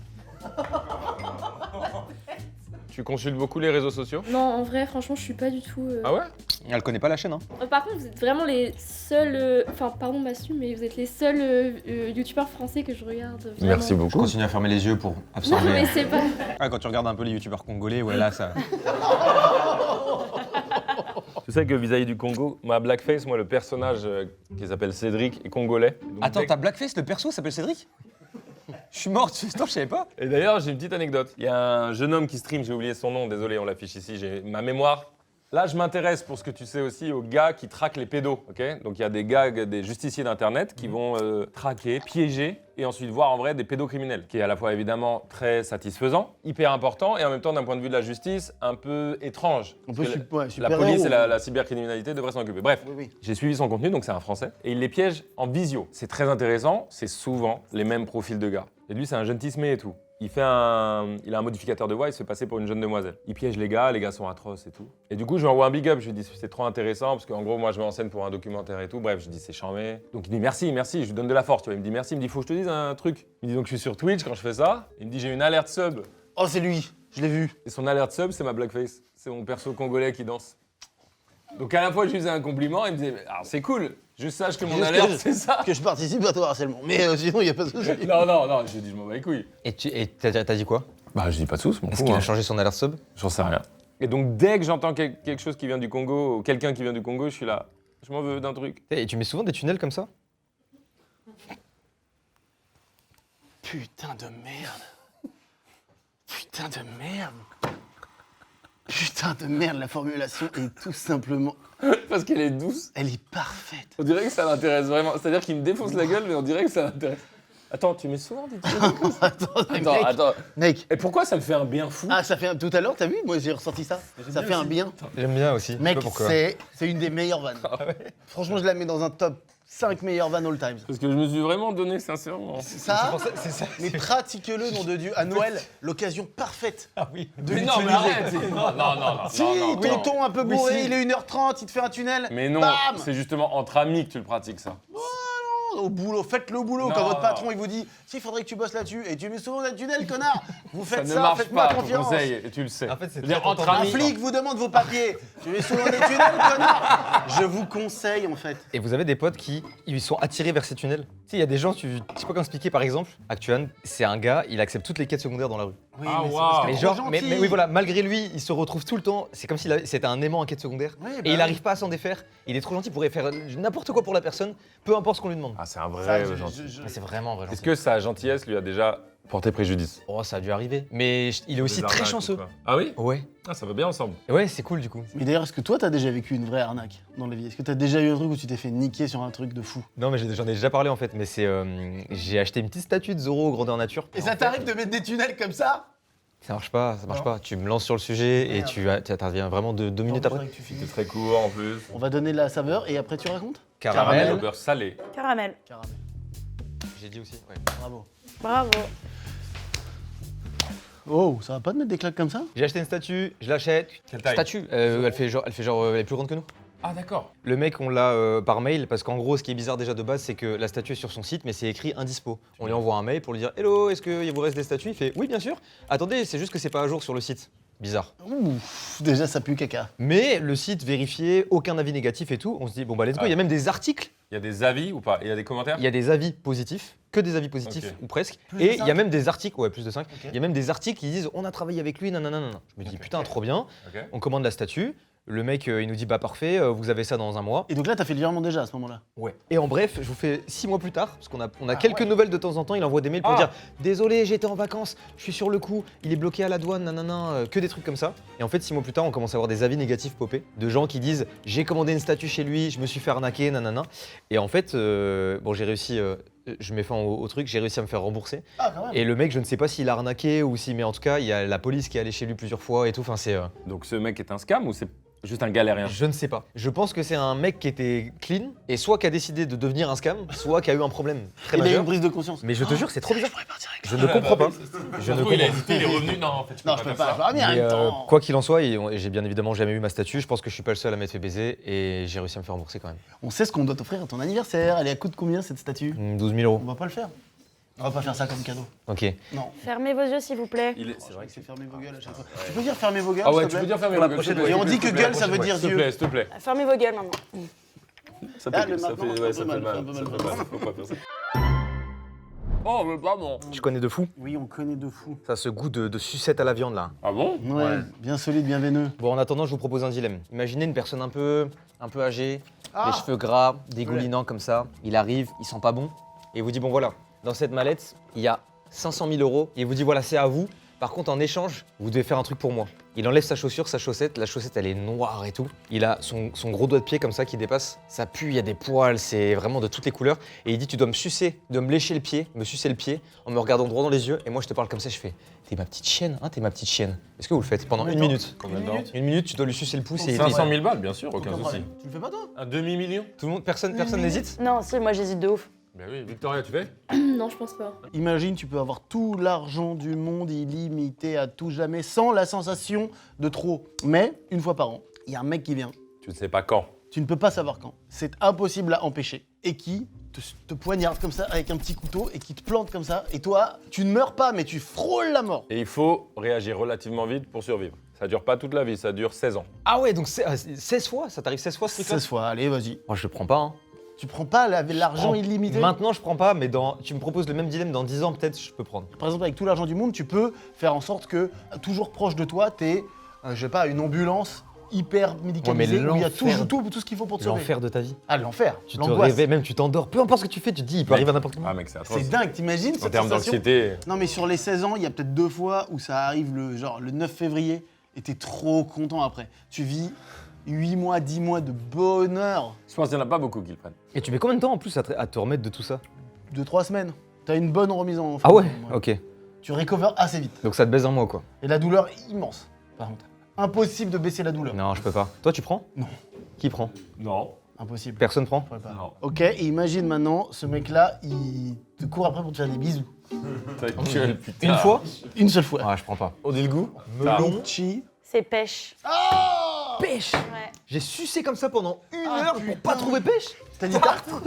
Tu consultes beaucoup les réseaux sociaux? Non, en vrai, franchement, je suis pas du tout. Ah ouais? Elle connaît pas la chaîne, hein. Par contre, vous êtes vraiment les seuls. Enfin, pardon, Massu, mais vous êtes les seuls youtubeurs français que je regarde. Vraiment. Merci Je beaucoup. continue à fermer les yeux pour Non, absorber. mais c'est pas. Ah, quand tu regardes un peu les youtubeurs congolais, ouais, là, ça. Tu sais que vis-à-vis du Congo, ma blackface, moi, le personnage qui s'appelle Cédric est congolais. Donc, Attends, ta blackface, le perso s'appelle Cédric? Je suis mort, je savais pas. Et d'ailleurs, j'ai une petite anecdote. Il y a un jeune homme qui stream, j'ai oublié son nom, désolé, on l'affiche ici, j'ai ma mémoire. Là, je m'intéresse, pour ce que tu sais aussi, aux gars qui traquent les pédos, ok? Donc il y a des gars, des justiciers d'internet qui vont traquer, piéger et ensuite voir en vrai des pédocriminels, qui est à la fois évidemment très satisfaisant, hyper important et en même temps d'un point de vue de la justice un peu étrange. On Parce peut que la super police héros. et la cybercriminalité devraient s'en occuper. Bref, Oui, oui. j'ai suivi son contenu, donc c'est un Français, et il les piège en visio. C'est très intéressant, c'est souvent les mêmes profils de gars. Et lui, c'est un jeune tismé et tout. Il a un modificateur de voix, il se fait passer pour une jeune demoiselle. Il piège les gars sont atroces et tout. Et du coup, je lui envoie un big up, je lui dis c'est trop intéressant, parce qu'en gros, moi, je me renseigne pour un documentaire et tout. Bref, je lui dis c'est charmé. Donc il dit merci, je lui donne de la force, tu vois. Il me dit merci, il me dit faut que je te dise un truc. Il me dit donc je suis sur Twitch quand je fais ça. Il me dit j'ai une alerte sub. Oh, c'est lui, je l'ai vu. Et son alerte sub, c'est ma blackface. C'est mon perso congolais qui danse. Donc à la fois, je lui faisais un compliment, il me disait alors c'est cool, juste sache que mon Juste alerte, que- c'est ça. Que je participe à ton harcèlement. Mais sinon, il n'y a pas de souci. Non, je lui dis je m'en bats les couilles. Et t'as dit quoi? Bah, je dis pas de sous, mon Est-ce qu'il a changé son alert sub? J'en sais rien. Et donc, dès que j'entends quelque chose qui vient du Congo, ou quelqu'un qui vient du Congo, je suis là. Je m'en veux d'un truc. Et tu mets souvent des tunnels comme ça? Putain de merde. Putain de merde. Putain de merde, la formulation est tout simplement... Parce qu'elle est douce. Elle est parfaite. On dirait que ça l'intéresse vraiment. C'est-à-dire qu'il me défonce la gueule, mais on dirait que ça l'intéresse. Attends, tu mets souvent des trucs. Attends. Mec. Et pourquoi ça me fait un bien fou? Ah, ça fait tout à l'heure, t'as vu? Moi, j'ai ressenti ça. Ça fait un bien. J'aime bien aussi. Mec, Je sais pas pourquoi. c'est une des meilleures vannes. Franchement, je la mets dans un top 5 meilleures vannes all time. Parce que je me suis vraiment donné sincèrement. Ça, C'est ça. mais pratiquez-le, nom de Dieu. À Noël, l'occasion parfaite Ah oui. de Mais non, mais l'utiliser. arrête! Non. Si, non, tonton un peu bourré, Mais si. il est 1h30, il te fait un tunnel. Mais non, Bam. c'est justement entre amis que tu le pratiques, ça. Au boulot, faites-le au boulot. Non. Quand votre patron il vous dit, si, il faudrait que tu bosses là-dessus, et tu mets souvent un tunnel, connard. Vous Ça faites ne ça, marche faites-moi pas, ton confiance. conseil, et tu le sais. En fait, c'est Je veux dire, très entre tentant. Un amis. flic vous demande vos papiers. Tu mets souvent des tunnels, connard. Je vous conseille en fait. Et vous avez des potes qui ils sont attirés vers ces tunnels? Tu sais, il y a des gens, je sais pas comment expliquer, par exemple, Actuan, c'est un gars, il accepte toutes les quêtes secondaires dans la rue. Oui, Ah, mais c'est waouh. parce que Mais t'es genre, trop mais gentil. oui, voilà, malgré lui, il se retrouve tout le temps, c'est comme s'il c'était un aimant en quête secondaire. Oui, bah Et il oui. n'arrive pas à s'en défaire, il est trop gentil, il pourrait faire n'importe quoi pour la personne, peu importe ce qu'on lui demande. Ah, c'est un Ça, vrai je- gentil. Mais c'est vraiment vrai. Est-ce que sa gentillesse lui a déjà porté préjudice? Oh, ça a dû arriver. Mais il est aussi Des très arnaques chanceux. ou quoi? Ah oui? Ouais. Ah, ça va bien ensemble. Ouais, c'est cool du coup. Mais d'ailleurs, est-ce que toi, t'as déjà vécu une vraie arnaque dans la vie? Est-ce que t'as déjà eu un truc où tu t'es fait niquer sur un truc de fou? Non, mais j'en ai déjà parlé en fait, mais c'est. J'ai acheté une petite statue de Zoro grandeur nature. Et ça t'arrive de mettre des tunnels comme ça? Ça marche pas, ça marche pas. Tu me lances sur le sujet et Merde. tu interviens vraiment 2 minutes après. Tu C'était finis. très court en plus. On va donner la saveur et après tu racontes? Caramel au beurre salé. Caramel. Caramel. J'ai dit aussi. Ouais. Bravo. Bravo. Oh, ça va pas te mettre des claques comme ça? J'ai acheté une statue, je l'achète. Quelle taille? Statue, elle fait genre, elle est plus grande que nous. Ah, d'accord. Le mec, on l'a par mail parce qu'en gros, ce qui est bizarre déjà de base, c'est que la statue est sur son site, mais c'est écrit indispo. On lui envoie un mail pour lui dire hello, est-ce qu'il vous reste des statues? Il fait oui, bien sûr. Attendez, c'est juste que c'est pas à jour sur le site. Bizarre. Ouf, déjà ça pue caca. Mais le site vérifié, aucun avis négatif et tout. On se dit bon bah let's go. Ah. Il y a même des articles. Il y a des avis ou pas? Il y a des commentaires? Il y a des avis positifs, que des avis positifs Ok. ou presque. Plus de Et il y a cinq même des articles, ouais, plus de 5. Ok. Il y a même des articles qui disent on a travaillé avec lui, nanana. Je me dis putain, trop bien. Ok. On commande la statue. Le mec, il nous dit bah parfait, vous avez ça dans un mois. Et donc là, t'as fait le virement déjà à ce moment-là? Ouais. Et en bref, je vous fais 6 mois plus tard, parce qu'on a Ah quelques nouvelles de temps en temps. Il envoie des mails pour Ah. dire désolé, j'étais en vacances, je suis sur le coup, il est bloqué à la douane, nanana, que des trucs comme ça. Et en fait, 6 mois plus tard, on commence à avoir des avis négatifs popés de gens qui disent j'ai commandé une statue chez lui, je me suis fait arnaquer, nanana. Et en fait, bon, j'ai réussi. je mets fin au truc, j'ai réussi à me faire rembourser. Ah, quand même. Et le mec, je ne sais pas s'il a arnaqué ou si, mais en tout cas, il y a la police qui est allée chez lui plusieurs fois et tout. Enfin, c'est. Donc ce mec est un scam ou c'est juste un galérien? Je ne sais pas. Je pense que c'est un mec qui était clean et soit qui a décidé de devenir un scam, soit qui a eu un problème très Il a eu majeur. une prise de conscience. Mais je te jure, c'est trop bizarre. Je pourrais partir avec Je ne comprends pas. Je ne comprends il a pas. hésité, il est revenu. Non, en fait, Non, je peux pas. Je peux bien en Mais, même temps. quoi qu'il en soit, et j'ai bien évidemment jamais eu ma statue. Je pense que je suis pas le seul à m'être fait baiser et j'ai réussi à me faire rembourser quand même. On sait ce qu'on doit t'offrir à ton anniversaire. Elle est à coût de combien cette statue? 12 000 On €. va pas le faire. On va pas faire ça comme cadeau. Ok. Non. Fermez vos yeux, s'il vous plaît. C'est vrai que c'est fermer vos gueules à chaque fois. Tu peux dire fermer vos gueules? Ah ouais, s'il te tu peux plaît dire fermer Pour la vos gueules, prochaine s'il te Et plaît. on dit que gueule, ça veut dire S'il te Dieu. plaît, s'il te plaît. Fermez vos gueules maintenant. Ça Ah, fait, le ça maintenant, fait, un ouais, peu ça fait mal, mal. un peu mal, Ça un fait peu mal, mal. faut pas faire ça. Oh, mais pardon. Je connais de fou. Oui, on connaît de fou. Ça a ce goût de sucette à la viande là. Ah bon? Ouais, bien solide, bien veineux. Bon, en attendant, je vous propose un dilemme. Imaginez une personne un peu âgée, Ah. les cheveux gras, dégoulinants comme ça. Il arrive, il sent pas bon, et il vous dit bon voilà, dans cette mallette, il y a 500 000 €. Et il vous dit voilà, c'est à vous. Par contre, en échange, vous devez faire un truc pour moi. Il enlève sa chaussure, sa chaussette. La chaussette, elle est noire et tout. Il a son gros doigt de pied comme ça qui dépasse. Ça pue, il y a des poils, c'est vraiment de toutes les couleurs. Et il dit tu dois me sucer, me lécher le pied, me sucer le pied en me regardant droit dans les yeux. Et moi, je te parle comme ça, je fais t'es ma petite chienne, hein, t'es ma petite chienne. Est-ce que vous le faites pendant une minute? Combien de temps? Une minute, tu dois lui sucer le pouce et 500 000 balles, bien sûr, aucun Aucun souci. problème. Tu le fais pas toi? Un demi-million? Tout le monde, personne n'hésite? Non, si, moi j'hésite de ouf. Ben oui, Victoria, tu fais? Non, je pense pas. Imagine, tu peux avoir tout l'argent du monde illimité à tout jamais sans la sensation de trop. Mais, une fois par an, il y a un mec qui vient. Tu ne sais pas quand. Tu ne peux pas savoir quand. C'est impossible à empêcher. Et qui te poignarde comme ça avec un petit couteau et qui te plante comme ça. Et toi, tu ne meurs pas, mais tu frôles la mort. Et il faut réagir relativement vite pour survivre. Ça dure pas toute la vie, ça dure 16 ans. Ah ouais, donc 16 fois? Ça t'arrive 16 fois ce truc-là? 16 fois, allez, vas-y. Moi, je le prends pas. Hein. Tu prends pas l'argent illimité? Maintenant, je prends pas, mais tu me proposes le même dilemme dans 10 ans, peut-être, je peux prendre. Par exemple, avec tout l'argent du monde, tu peux faire en sorte que, toujours proche de toi, t'aies, je sais pas, une ambulance hyper médicalisée où il y a l'enfer. tout ce qu'il faut pour te sauver. L'enfer de ta vie. Ah, l'enfer, Tu te l'angoisse. réveilles, même tu t'endors. Peu importe ce que tu fais, tu te dis, il peut arriver à n'importe quel moment. Ah mec, c'est atroce. C'est dingue, t'imagines En cette termes sensation? d'anxiété. Non, mais sur les 16 ans, il y a peut-être 2 fois où ça arrive le 9 février et t'es trop content après. Tu vis 8 mois, 10 mois de bonheur. Je pense qu'il n'y en a pas beaucoup qui le prennent. Et tu mets combien de temps en plus à te remettre de tout ça? 2-3 semaines. T'as une bonne remise en Ah ouais? forme. Ok. Tu recovers assez vite. Donc ça te baise un mois, quoi. Et la douleur est immense, par contre. Impossible de baisser la douleur. Non, je peux pas. Toi, tu prends? Non. Qui prend? Non. Impossible. Personne prend? Je pourrais pas. Non. Ok, et imagine maintenant, ce mec-là, il te court après pour te faire des bisous. Ta gueule, putain. Une fois? Une seule fois. Ah, je prends pas. On dit le goût? Melon. Chi. C'est pêche. Pêche! Ouais. J'ai sucé comme ça pendant une Ah, heure putain. pour pas trouver pêche! T'as dit tartre?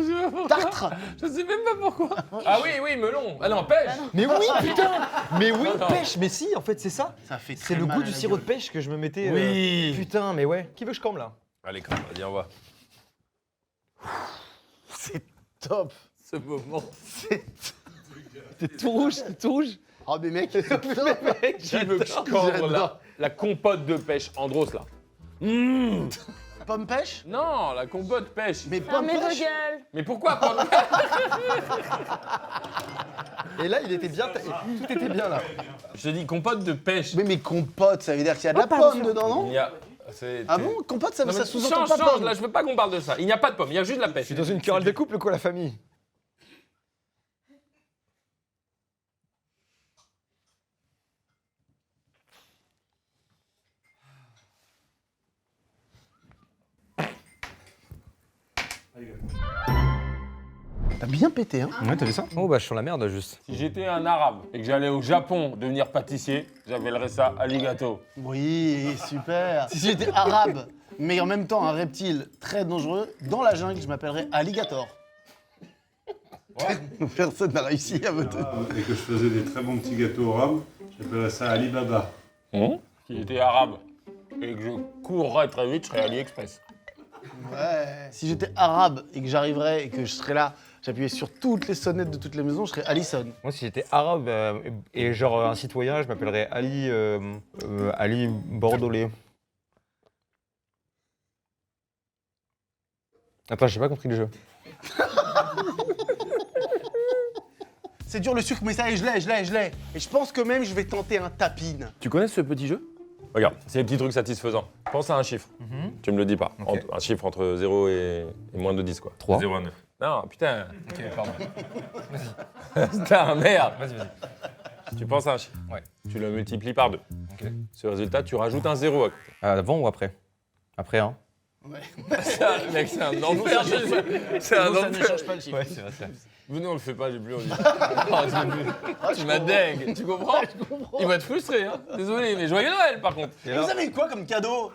Tartre. Je sais même pas pourquoi. Ah oui, oui, melon. Ah non, pêche. Mais oui, putain! Mais oui, Non. pêche! Mais si, en fait, c'est ça! Ça fait C'est très le mal goût à du la sirop de gueule. pêche que je me mettais. Oui. Putain, mais ouais. Qui veut que je cambe là? Allez, quand même, vas-y, on va. C'est top. Ce moment. T'es tout rouge, t'es tout rouge. Oh, mais mec, c'est top. Qui veut que je cambre la compote de pêche Andros là? Pomme pêche? Non, la compote pêche. Mais pomme Fermez vos pêche? gueules. Mais pourquoi pas? Et là, il était bien. Tout était bien là. Je te dis compote de pêche. Mais compote, ça veut dire qu'il y a de la pardon. pomme dedans, non? Il y a. Ah bon? Compote, ça, Non, ça mais sous-entend change, pas change, pomme. là je veux pas qu'on parle de ça. Il n'y a pas de pomme, il y a juste de la pêche. Je suis dans une querelle de couple, quoi, la famille. T'as bien pété, hein? Ouais, t'as vu ça? Oh, bah, je suis dans la merde, juste. Si j'étais un arabe et que j'allais au Japon devenir pâtissier, j'appellerais ça alligato. Oui, super. Si j'étais arabe, mais en même temps un reptile très dangereux, dans la jungle, je m'appellerais alligator. Personne n'a réussi à voter. Et que je faisais des très bons petits gâteaux arabes, j'appellerais ça Alibaba. Si j'étais arabe et que je courrais très vite, je serais AliExpress. Ouais. Si j'étais arabe et que j'arriverais et que je serais là, j'appuyais sur toutes les sonnettes de toutes les maisons, je serais Allison. Moi, si j'étais arabe et genre un citoyen, je m'appellerais Ali Bordelais. Attends, j'ai pas compris le jeu. C'est dur le sucre, mais ça y est, je l'ai. Et je pense que même je vais tenter un tapine. Tu connais ce petit jeu? Regarde, c'est des petits trucs satisfaisants. Pense à un chiffre. Tu me le dis pas. Ok. Un chiffre entre 0 et moins de 10 quoi. 3. 0 à 9. Non, putain. Ok, pardon. Putain, merde. Vas-y, vas-y. Tu penses à un chiffre. Ouais. Tu le multiplies par 2. Ok. Ce résultat, tu rajoutes un 0 à côté. Avant ou après? Après, hein? Mec, c'est un enfer. C'est un Sinon, ça ne enfer. change pas le chiffre. Ouais, c'est vrai, c'est vrai. Venez, on le fait pas, j'ai plus envie. Tu m'as dingue, tu comprends? Il va être frustré, hein. Désolé, mais joyeux Noël par contre. Et vous avez eu quoi comme cadeau?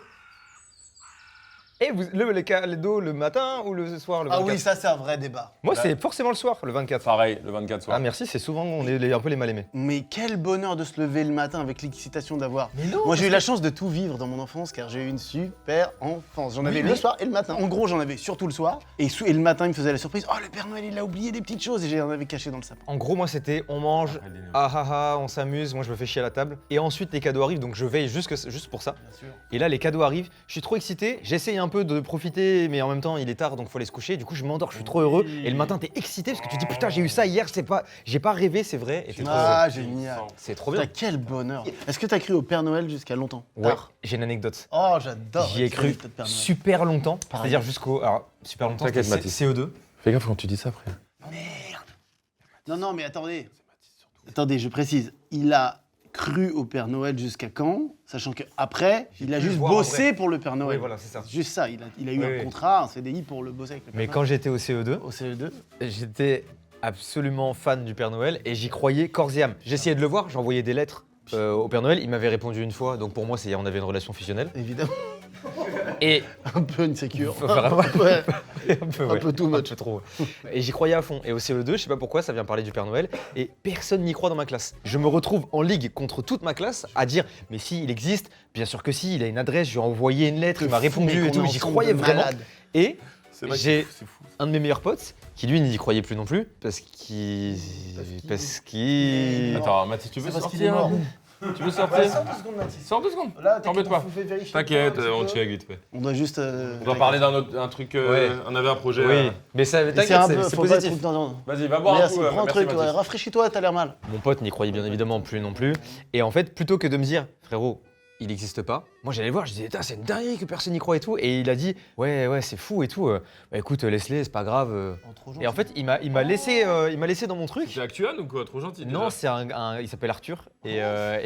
Et les cadeaux le matin ou le soir, le 24? Ah oui, ça c'est un vrai débat. Moi, c'est forcément le soir, le 24. Pareil, le 24 soir. Ah, merci, c'est souvent on est un peu les mal aimés. Mais quel bonheur de se lever le matin avec l'excitation d'avoir. Mais non, Moi j'ai eu la chance de tout vivre dans mon enfance car j'ai eu une super enfance. J'en avais le soir et le matin. En gros, j'en avais surtout le soir et le matin, il me faisait la surprise. Oh, le Père Noël, il a oublié des petites choses et j'en avais caché dans le sapin. En gros, moi, c'était on mange, ah ah ah, on s'amuse, moi je me fais chier à la table. Et ensuite, les cadeaux arrivent, donc je veille juste pour ça. Bien sûr. Et là, les cadeaux arrivent, je suis trop excité, j'essaye un peu de profiter, mais en même temps, il est tard, donc faut aller se coucher. Du coup, je m'endors, je suis trop heureux. Et le matin, t'es excité parce que tu te dis putain, j'ai eu ça hier, j'ai pas rêvé, c'est vrai. Et t'es trop heureux. Ah, génial. C'est trop bien. Putain, quel bonheur. Est-ce que t'as cru au Père Noël jusqu'à longtemps? Ouais, Tard. j'ai une anecdote. Oh, j'adore. J'y ai cru Peut-être Père Noël. super longtemps, Pareil. c'est-à-dire jusqu'au. Alors, super longtemps, T'inquiète, c'était Mathis. CE2. Fais gaffe quand tu dis ça, frère. Non, mais attendez. Attendez, je précise. Il a cru au Père Noël jusqu'à quand? Sachant qu'après, il a pu juste le voir en bossé vrai. pour le Père Noël. Oui, voilà, c'est ça. C'est juste ça. Il a eu Oui, un oui. contrat, un CDI pour le bosser avec le Père Mais Noël. quand j'étais au CE2, Au CE2. j'étais absolument fan du Père Noël et j'y croyais corps et âme. J'essayais de le voir, j'envoyais des lettres au Père Noël, il m'avait répondu une fois, donc pour moi, on avait une relation fusionnelle. Évidemment. Et Un peu insécure. Faut faire un- Ouais. un peu too much. peu trop. Et j'y croyais à fond. Et au CE2, je sais pas pourquoi, ça vient parler du Père Noël et personne n'y croit dans ma classe. Je me retrouve en ligue contre toute ma classe à dire mais si il existe, bien sûr que si, il a une adresse, je lui ai envoyé une lettre, il m'a répondu et tout, j'y croyais vraiment. Et j'ai un de mes meilleurs potes qui lui n'y croyait plus non plus parce qu'il Attends, Mathis, tu veux C'est parce qu'il est mort. Tu veux sortir? Ouais, sors 2 secondes, Mathis. Sors 2 secondes. Là, T'embête pas. T'inquiète, on check vite fait. On doit juste. On doit parler un truc. Ouais. On avait un projet. Oui, mais ça C'est t'inquiète, un peu. c'est Faut pas positif. être dans. Vas-y, va boire un Merci, coup. prends un Merci, truc, ouais, Mathis. rafraîchis-toi, t'as l'air mal. Mon pote n'y croyait bien évidemment plus non plus. Et en fait, plutôt que de me dire, frérot, il n'existe pas, moi j'allais le voir, je disais, c'est une dinguerie que personne n'y croit et tout. Et il a dit, ouais, c'est fou et tout. Bah écoute, laisse-les, c'est pas grave. Et en fait, il m'a laissé dans mon truc. C'est actuel ou quoi? Trop gentil. Non, c'est il s'appelle Arthur. Et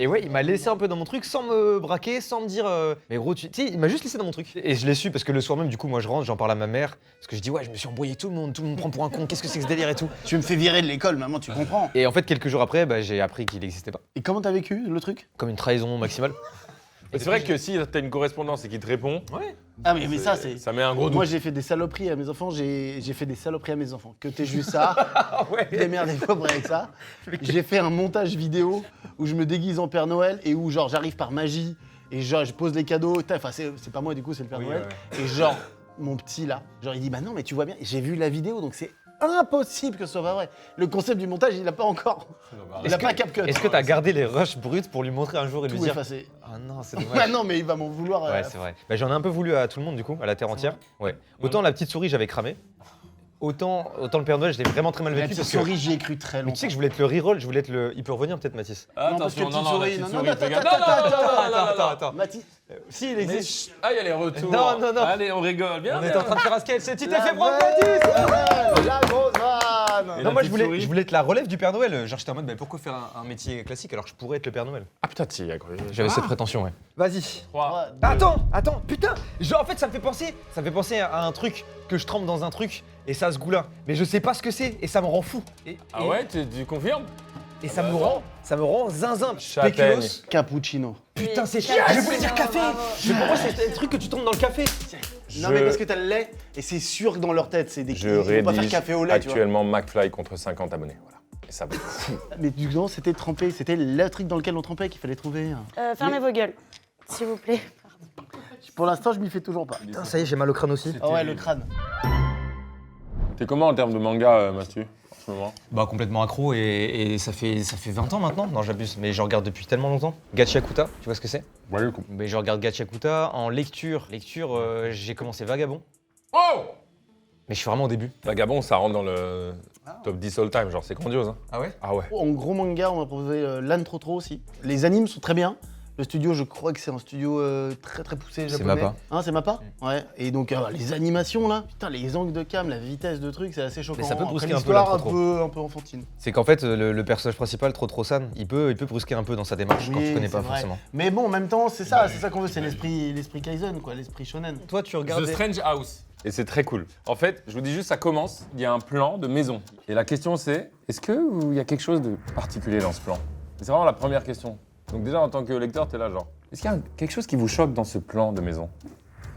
ouais, il m'a laissé un peu dans mon truc sans me braquer, sans me dire, mais gros, tu sais, il m'a juste laissé dans mon truc. Et je l'ai su parce que le soir même, du coup, moi je rentre, j'en parle à ma mère. Parce que je dis, ouais, je me suis embrouillé tout le monde me prend pour un con, qu'est-ce que c'est que ce délire et tout. Tu me fais virer de l'école, maman, tu comprends. Et en fait, quelques jours après, bah, j'ai appris qu'il n'existait pas. Et comment t'as vécu le truc? Comme une trahison maximale. C'est vrai que si t'as une correspondance et qu'il te répond, Ah, mais ça, c'est. ça met un gros doute. Moi, j'ai fait des saloperies à mes enfants, j'ai fait des saloperies à mes enfants. Que t'aies juste ça, démerdez-vous après avec ça. J'ai fait un montage vidéo où je me déguise en Père Noël et où, genre, j'arrive par magie et, genre, je pose les cadeaux. Enfin, c'est pas moi, du coup, c'est le Père Oui, Noël. Et, genre, mon petit là, genre, il dit, bah non, mais tu vois bien, j'ai vu la vidéo, donc c'est impossible que ce soit pas vrai. Le concept du montage, il a pas encore. Il a pas CapCut. Est-ce que t'as gardé les rushs bruts pour lui montrer un jour et lui Tout dire effacé. ah non, c'est Ah dommage. non, mais il va m'en vouloir. Ouais, c'est vrai. Bah, j'en ai un peu voulu à tout le monde du coup, à la terre entière. Ouais. Autant la petite souris, j'avais cramé. Autant le Père Noël, je l'ai vraiment très mal La vécu petite parce que souris, j'y ai cru très mais longtemps. tu sais que je voulais être le reroll, je voulais être le. Il peut revenir peut-être Mathis. Non, parce que Attention, petite souris, la petite non, souris, attends, fais gaffe. attends. Mathis, Si, il existe. Ah, il y a les retours. Non. Allez, on rigole. Bien. On est en train de faire un sketch, c'est tu t'es La fait prendre vraie- Mathis. la grosse vanne. Et Non, la moi je petite souris voulais être la relève du Père Noël. Genre j'étais en mode, mais pourquoi faire un métier classique alors que je pourrais être le Père Noël? Ah putain, t'y as cru. J'avais cette prétention, ouais. Vas-y. 3. Attends, putain. En fait, ça me fait penser à un truc que je trempe dans un truc et ça a ce goût-là. Mais je sais pas ce que c'est et ça me rend fou. Ah ouais, tu confirmes? Et ça me rend zinzin. Châtaigne. Spéculoos. Cappuccino. Putain, c'est Oui, chiant. Je voulais dire café. bravo. Mais pour moi, c'est le truc que tu tombes dans le café. Non, mais parce que t'as le lait et c'est sûr que dans leur tête, c'est des Je ils vont pas faire rédige café au lait, tu vois. actuellement McFly contre 50 abonnés. Voilà. Et ça va. Mais du coup, c'était trempé, c'était le truc dans lequel on trempait qu'il fallait trouver. Fermez vos gueules, s'il vous plaît. Pour l'instant, je m'y fais toujours pas. Putain, ça y est, j'ai mal au crâne aussi. Ah ouais, le crâne. T'es comment en termes de manga, Mathieu, en ce moment? Bah complètement accro et ça fait 20 ans maintenant. Non, j'abuse, mais je regarde depuis tellement longtemps. Gachiakuta, tu vois ce que c'est? Ouais, le coup. Mais je regarde Gachiakuta en lecture. J'ai commencé Vagabond, Oh! mais je suis vraiment au début. Vagabond, ça rentre dans le top 10 all time, genre c'est grandiose. Hein. Ah ouais? Ah ouais. En gros manga, on m'a proposé l'Anne Trotro aussi. Les animes sont très bien. Le studio, je crois que c'est un studio très très poussé C'est japonais. Mappa. Hein, c'est Mappa. Ouais. Et donc les animations là, putain, les angles de cam, la vitesse de truc, c'est assez choquant. Mais ça peut Après, brusquer un peu, là, l'histoire trop. un peu enfantine. C'est qu'en fait, le personnage principal, San, il peut brusquer un peu dans sa démarche quand Oui, tu connais c'est pas vrai. forcément. Mais bon, en même temps, c'est ça qu'on veut, c'est l'esprit Kaizen, quoi, l'esprit shonen. Toi, tu The regardes. Strange House. Et c'est très cool. En fait, je vous dis juste, ça commence, il y a un plan de maison. Et la question c'est, est-ce qu'il y a quelque chose de particulier dans ce plan? C'est vraiment la première question. Donc déjà, en tant que lecteur, t'es là genre, est-ce qu'il y a quelque chose qui vous choque dans ce plan de maison?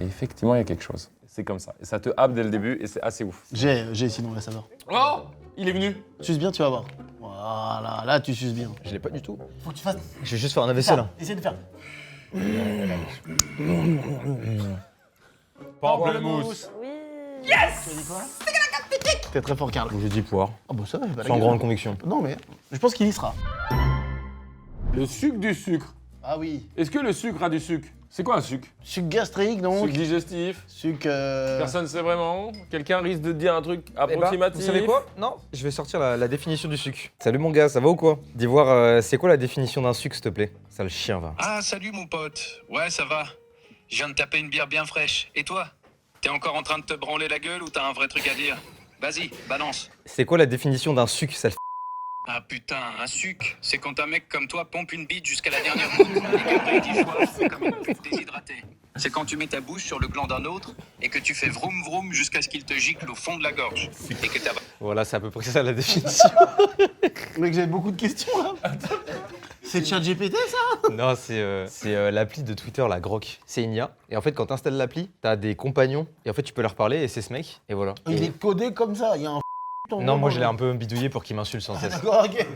Et effectivement, il y a quelque chose. C'est comme ça. Et ça te happe dès le début et c'est assez ouf. J'ai sinon la saveur. Oh, il est venu. Suce bien, tu vas voir. Voilà, là tu suces bien. Je l'ai pas du tout. Faut que tu fasses. Je vais juste faire un AVC là. Essaye de faire. Pamplemousse. Oui. Tu as dit quoi? T'es très fort, Karl. Je dis poire. Ah bah ça, bah, la Sans gueule. grande conviction. Non mais, je pense qu'il y sera. Le sucre du sucre. Ah oui. Est-ce que le sucre a du sucre? C'est quoi un sucre? Sucre gastrique donc. Sucre digestif. Sucre. Personne sait vraiment. Quelqu'un risque de dire un truc Eh ben, approximatif. vous savez quoi? Non, je vais sortir la définition du sucre. Salut mon gars, ça va ou quoi? Dis voir, c'est quoi la définition d'un sucre, s'il te plaît? Ça le chien va. Ah, salut mon pote. Ouais, ça va. Je viens de taper une bière bien fraîche. Et toi? T'es encore en train de te branler la gueule ou t'as un vrai truc à dire? Vas-y, balance. C'est quoi la définition d'un sucre? Ça le Ah putain, un suc, c'est quand un mec comme toi pompe une bite jusqu'à la dernière goutte et qu'après il dit choix comme une pute déshydratée. C'est quand tu mets ta bouche sur le gland d'un autre et que tu fais vroom vroom jusqu'à ce qu'il te gicle au fond de la gorge. Et que t'as... Voilà, c'est à peu près ça la définition. Mec, j'avais beaucoup de questions là. C'est ChatGPT ça? Non, c'est l'appli de Twitter, la Grok. C'est une IA. Et en fait, quand t'installes l'appli, t'as des compagnons. Et en fait, tu peux leur parler et c'est ce mec. Et voilà. Il Et- est codé comme ça, il y a un Non, moi je l'ai un peu bidouillé pour qu'il m'insulte sans cesse. D'accord, ok.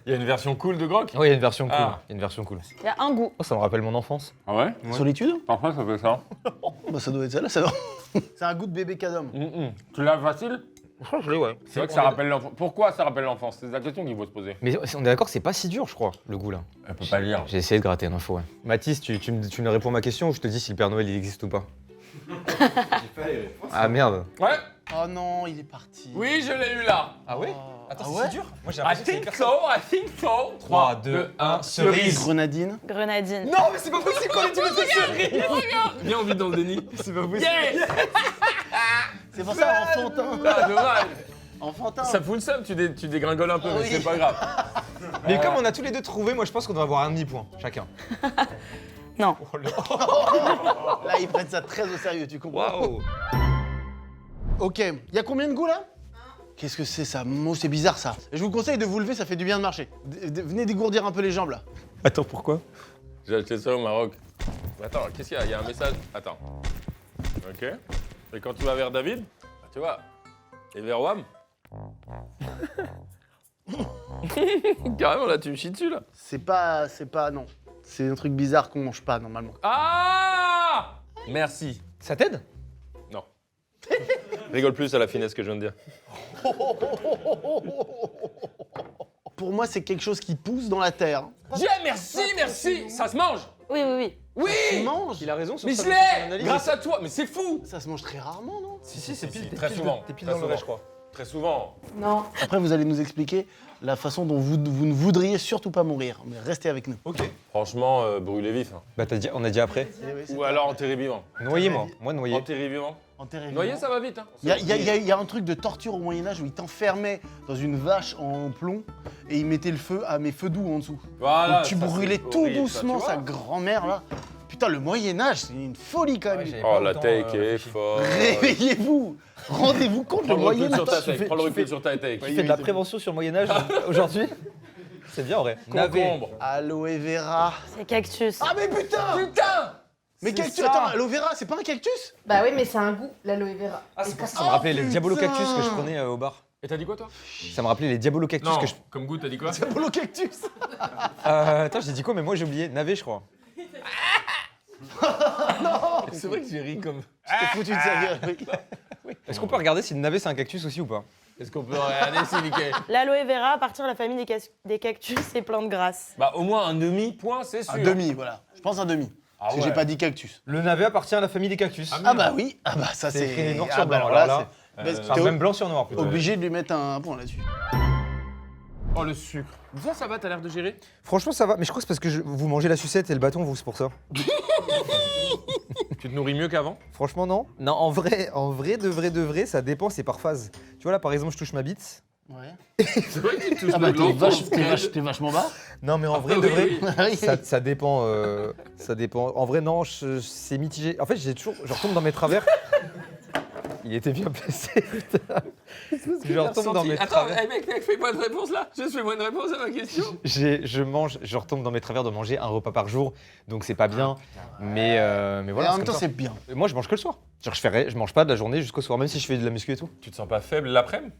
Il y a une version cool de Grok? Oui, il y a une version cool. Ah. Il y a une version cool. Il y a un goût. Oh, ça me rappelle mon enfance. Ah ouais? Solitude? Parfois ça fait ça. Bah ça doit être ça là, ça doit. C'est un goût de bébé cadom. Tu l'as facile? Je l'ai, ouais. C'est vrai que ça rappelle l'enfance. Pourquoi ça rappelle l'enfance? C'est la question qu'il faut se poser. Mais on est d'accord, c'est pas si dur, je crois, le goût là. Elle peut pas lire. J'ai essayé de gratter l'info, ouais. Mathis, tu me réponds à ma question ou je te dis si le Père Noël il existe ou pas? Ah merde. Ouais? Oh non, il est parti. Oui, je l'ai eu là. Ah oui? Ah Attends, ouais? c'est si dur? Moi j'ai I think so, I think so. 3, 2, 1, cerise. Grenadine. Grenadine. Non, mais c'est pas possible qu'on ait tous les deux cerise. Viens, on vit dans le déni. C'est pas possible. Yes! C'est pour ça, enfantin. Ah, dommage. Enfantin. Ça fout le seum, tu dégringoles un peu, mais Oui. c'est pas grave. Mais comme on a tous les deux trouvé, moi je pense qu'on doit avoir un demi-point chacun. Non. Là, ils prennent ça très au sérieux, tu comprends? Waouh. Ok, il y a combien de goûts là? Qu'est-ce que c'est ça? C'est bizarre ça. Je vous conseille de vous lever, ça fait du bien de marcher. Venez dégourdir un peu les jambes là. Attends, pourquoi? J'ai acheté ça au Maroc. Attends, qu'est-ce qu'il y a? Il y a un message. Attends. Ok. Et quand tu vas vers David, bah, tu vois. Et vers Wam. Carrément, là, tu me chies dessus, là. C'est pas, non. C'est un truc bizarre qu'on mange pas normalement. Ah! Merci. Ça t'aide? Non. Rigole plus à la finesse que je viens de dire. Pour moi, c'est quelque chose qui pousse dans la terre. Yeah, merci, merci. Ça se mange. Oui, oui, oui. Oui. Tu manges? Il a raison sur Mais sa- je sur son l'ai. analyse. Grâce à toi. Mais c'est fou. Ça se mange très rarement, non? Si, c'est pile, très souvent. T'es pile Très dans le vrai, souvent. je crois. Très souvent. Non. Après, vous allez nous expliquer la façon dont vous ne voudriez surtout pas mourir. Mais restez avec nous. Ok. Franchement, brûler vif. Hein. Bah on a dit après. Ou alors enterrer vivant. Noyez-moi. Moi noyé. Enterrer vivant. Enterré Noyer, vivant. ça va vite. Hein. Il y a un truc de torture au Moyen-Âge où ils t'enfermaient dans une vache en plomb et ils mettaient le feu à mes feux doux en dessous. Voilà. Donc tu ça, brûlais c'est tout horrible, doucement ça, sa tu vois. grand-mère là. Putain, le Moyen-Âge, c'est une folie quand même. Ouais, j'ai- Oh, pas la autant, take est réfléchi. fort. Réveillez-vous. Rendez-vous compte, le Prends le recul Moyen-Âge. sur ta tu take. fais- Prends le tu recul fais- sur ta take. Tu fais de la prévention sur le Moyen-Âge aujourd'hui? C'est bien, en vrai. Concombre. Aloe vera. C'est cactus. Ah mais putain. Putain. Mais c'est cactus, ça. attends, aloe vera, c'est pas un cactus? Bah oui, mais c'est un goût, l'aloe vera. Ah, c'est pour ça que ça me rappelait les putain. Diabolo Cactus que je prenais au bar. Et t'as dit quoi, toi? Ça me rappelait les Diabolo Cactus Non, que je. comme goût, t'as dit quoi? Diabolo cactus. Attends, j'ai dit quoi? Mais moi j'ai oublié. Navet, je crois. C'est vrai que j'ai ri comme... T'es foutu de sa gueule. oui. Est-ce qu'on peut regarder si le navet c'est un cactus aussi ou pas? Est-ce qu'on peut regarder si Mickey... L'aloe vera appartient à la famille des cactus et plantes grasses. Bah, au moins un demi-point, c'est sûr. Un demi, voilà. Je pense un demi. Parce que ouais. j'ai pas dit cactus. Le navet appartient à la famille des cactus. Ah bah oui. Ah bah ça C'est c'est écrit noir ah sur bah blanc. alors Alors là, là, c'est- enfin, t'es même blanc sur noir plutôt. obligé de lui mettre un point là-dessus. Oh, le sucre. Ça va, t'as l'air de gérer. Franchement, ça va, mais je crois que c'est parce que vous mangez la sucette et le bâton, vous, c'est pour ça. Tu te nourris mieux qu'avant? Franchement, non. Non, en vrai, de vrai, ça dépend, c'est par phase. Tu vois, là, par exemple, je touche ma bite. Ouais. C'est vrai que tu touches Ah bah le gland. t'es vachement bas. Non, mais en vrai, Ah de oui, vrai, oui. Ah oui. ça dépend. Ça dépend. En vrai, non, c'est mitigé. En fait, je retombe dans mes travers. Il était bien placé, putain. Je retombe dans mes travers. mec, fais-moi une réponse là. Juste fais-moi une réponse à ma question. Je retombe dans mes travers de manger un repas par jour, donc c'est pas bien. Mais Mais voilà. en même temps, comme ça. c'est bien. Moi, je mange que le soir. Genre, je mange pas de la journée jusqu'au soir, même si je fais de la muscu et tout. Tu te sens pas faible l'après-midi?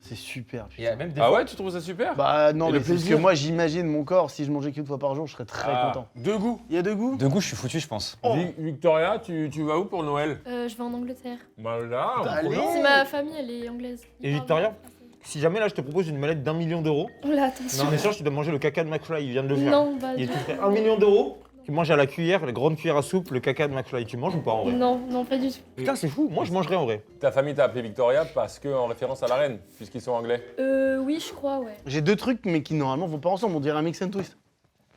C'est super. Il y a même des Ah fois- ouais, tu trouves ça super? Bah non, Et mais le c'est parce que plaisir moi, j'imagine mon corps, si je mangeais qu'une fois par jour, je serais très content. Deux goûts. Il y a deux goûts? De goût, je suis foutu, je pense. Victoria, tu vas où pour Noël? Je vais en Angleterre. Bah là, Allez. C'est ma famille, elle est anglaise. Et Victoria, si jamais là je te propose une mallette d'1 million d'euros, Oh là, attention. non mais sûr, tu dois manger le caca de McFly, il vient de le faire. Non, bah Il est du tout frais. 1 million d'euros, tu manges à la cuillère, la grande cuillère à soupe, le caca de McFly. Tu manges ou pas en vrai? Non, non, pas du tout. Putain, c'est fou, moi je mangerais en vrai. ta famille t'a appelé Victoria parce que en référence à la reine, puisqu'ils sont anglais. Oui, je crois, ouais. J'ai deux trucs, mais qui normalement vont pas ensemble. On dirait un mix and twist.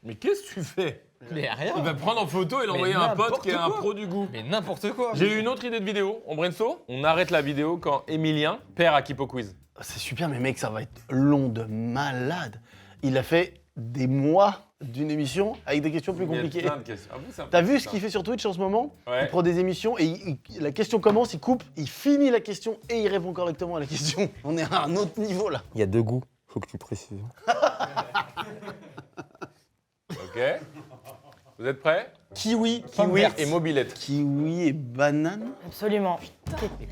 Mais qu'est-ce que tu fais? Mais rien. Il va prendre en photo et l'envoyer à un pote qui est un pro du goût. Mais n'importe quoi. J'ai eu une autre idée de vidéo. On brainstorm. On arrête la vidéo quand Emilien perd à Kipo Quiz. C'est super, mais mec, ça va être long de malade. Il a fait des mois d'une émission avec des questions plus Il y a compliquées. plein de questions. Ah bon, ça- T'as vu ce qu'il fait sur Twitch en ce moment? Ouais. Il prend des émissions et la question commence, il coupe, il finit la question et il répond correctement à la question. On est à un autre niveau là. Il y a deux goûts, faut que tu précises. Ok. Vous êtes prêts? Kiwi, Kiwi et mobilette. Kiwi et banane? Absolument.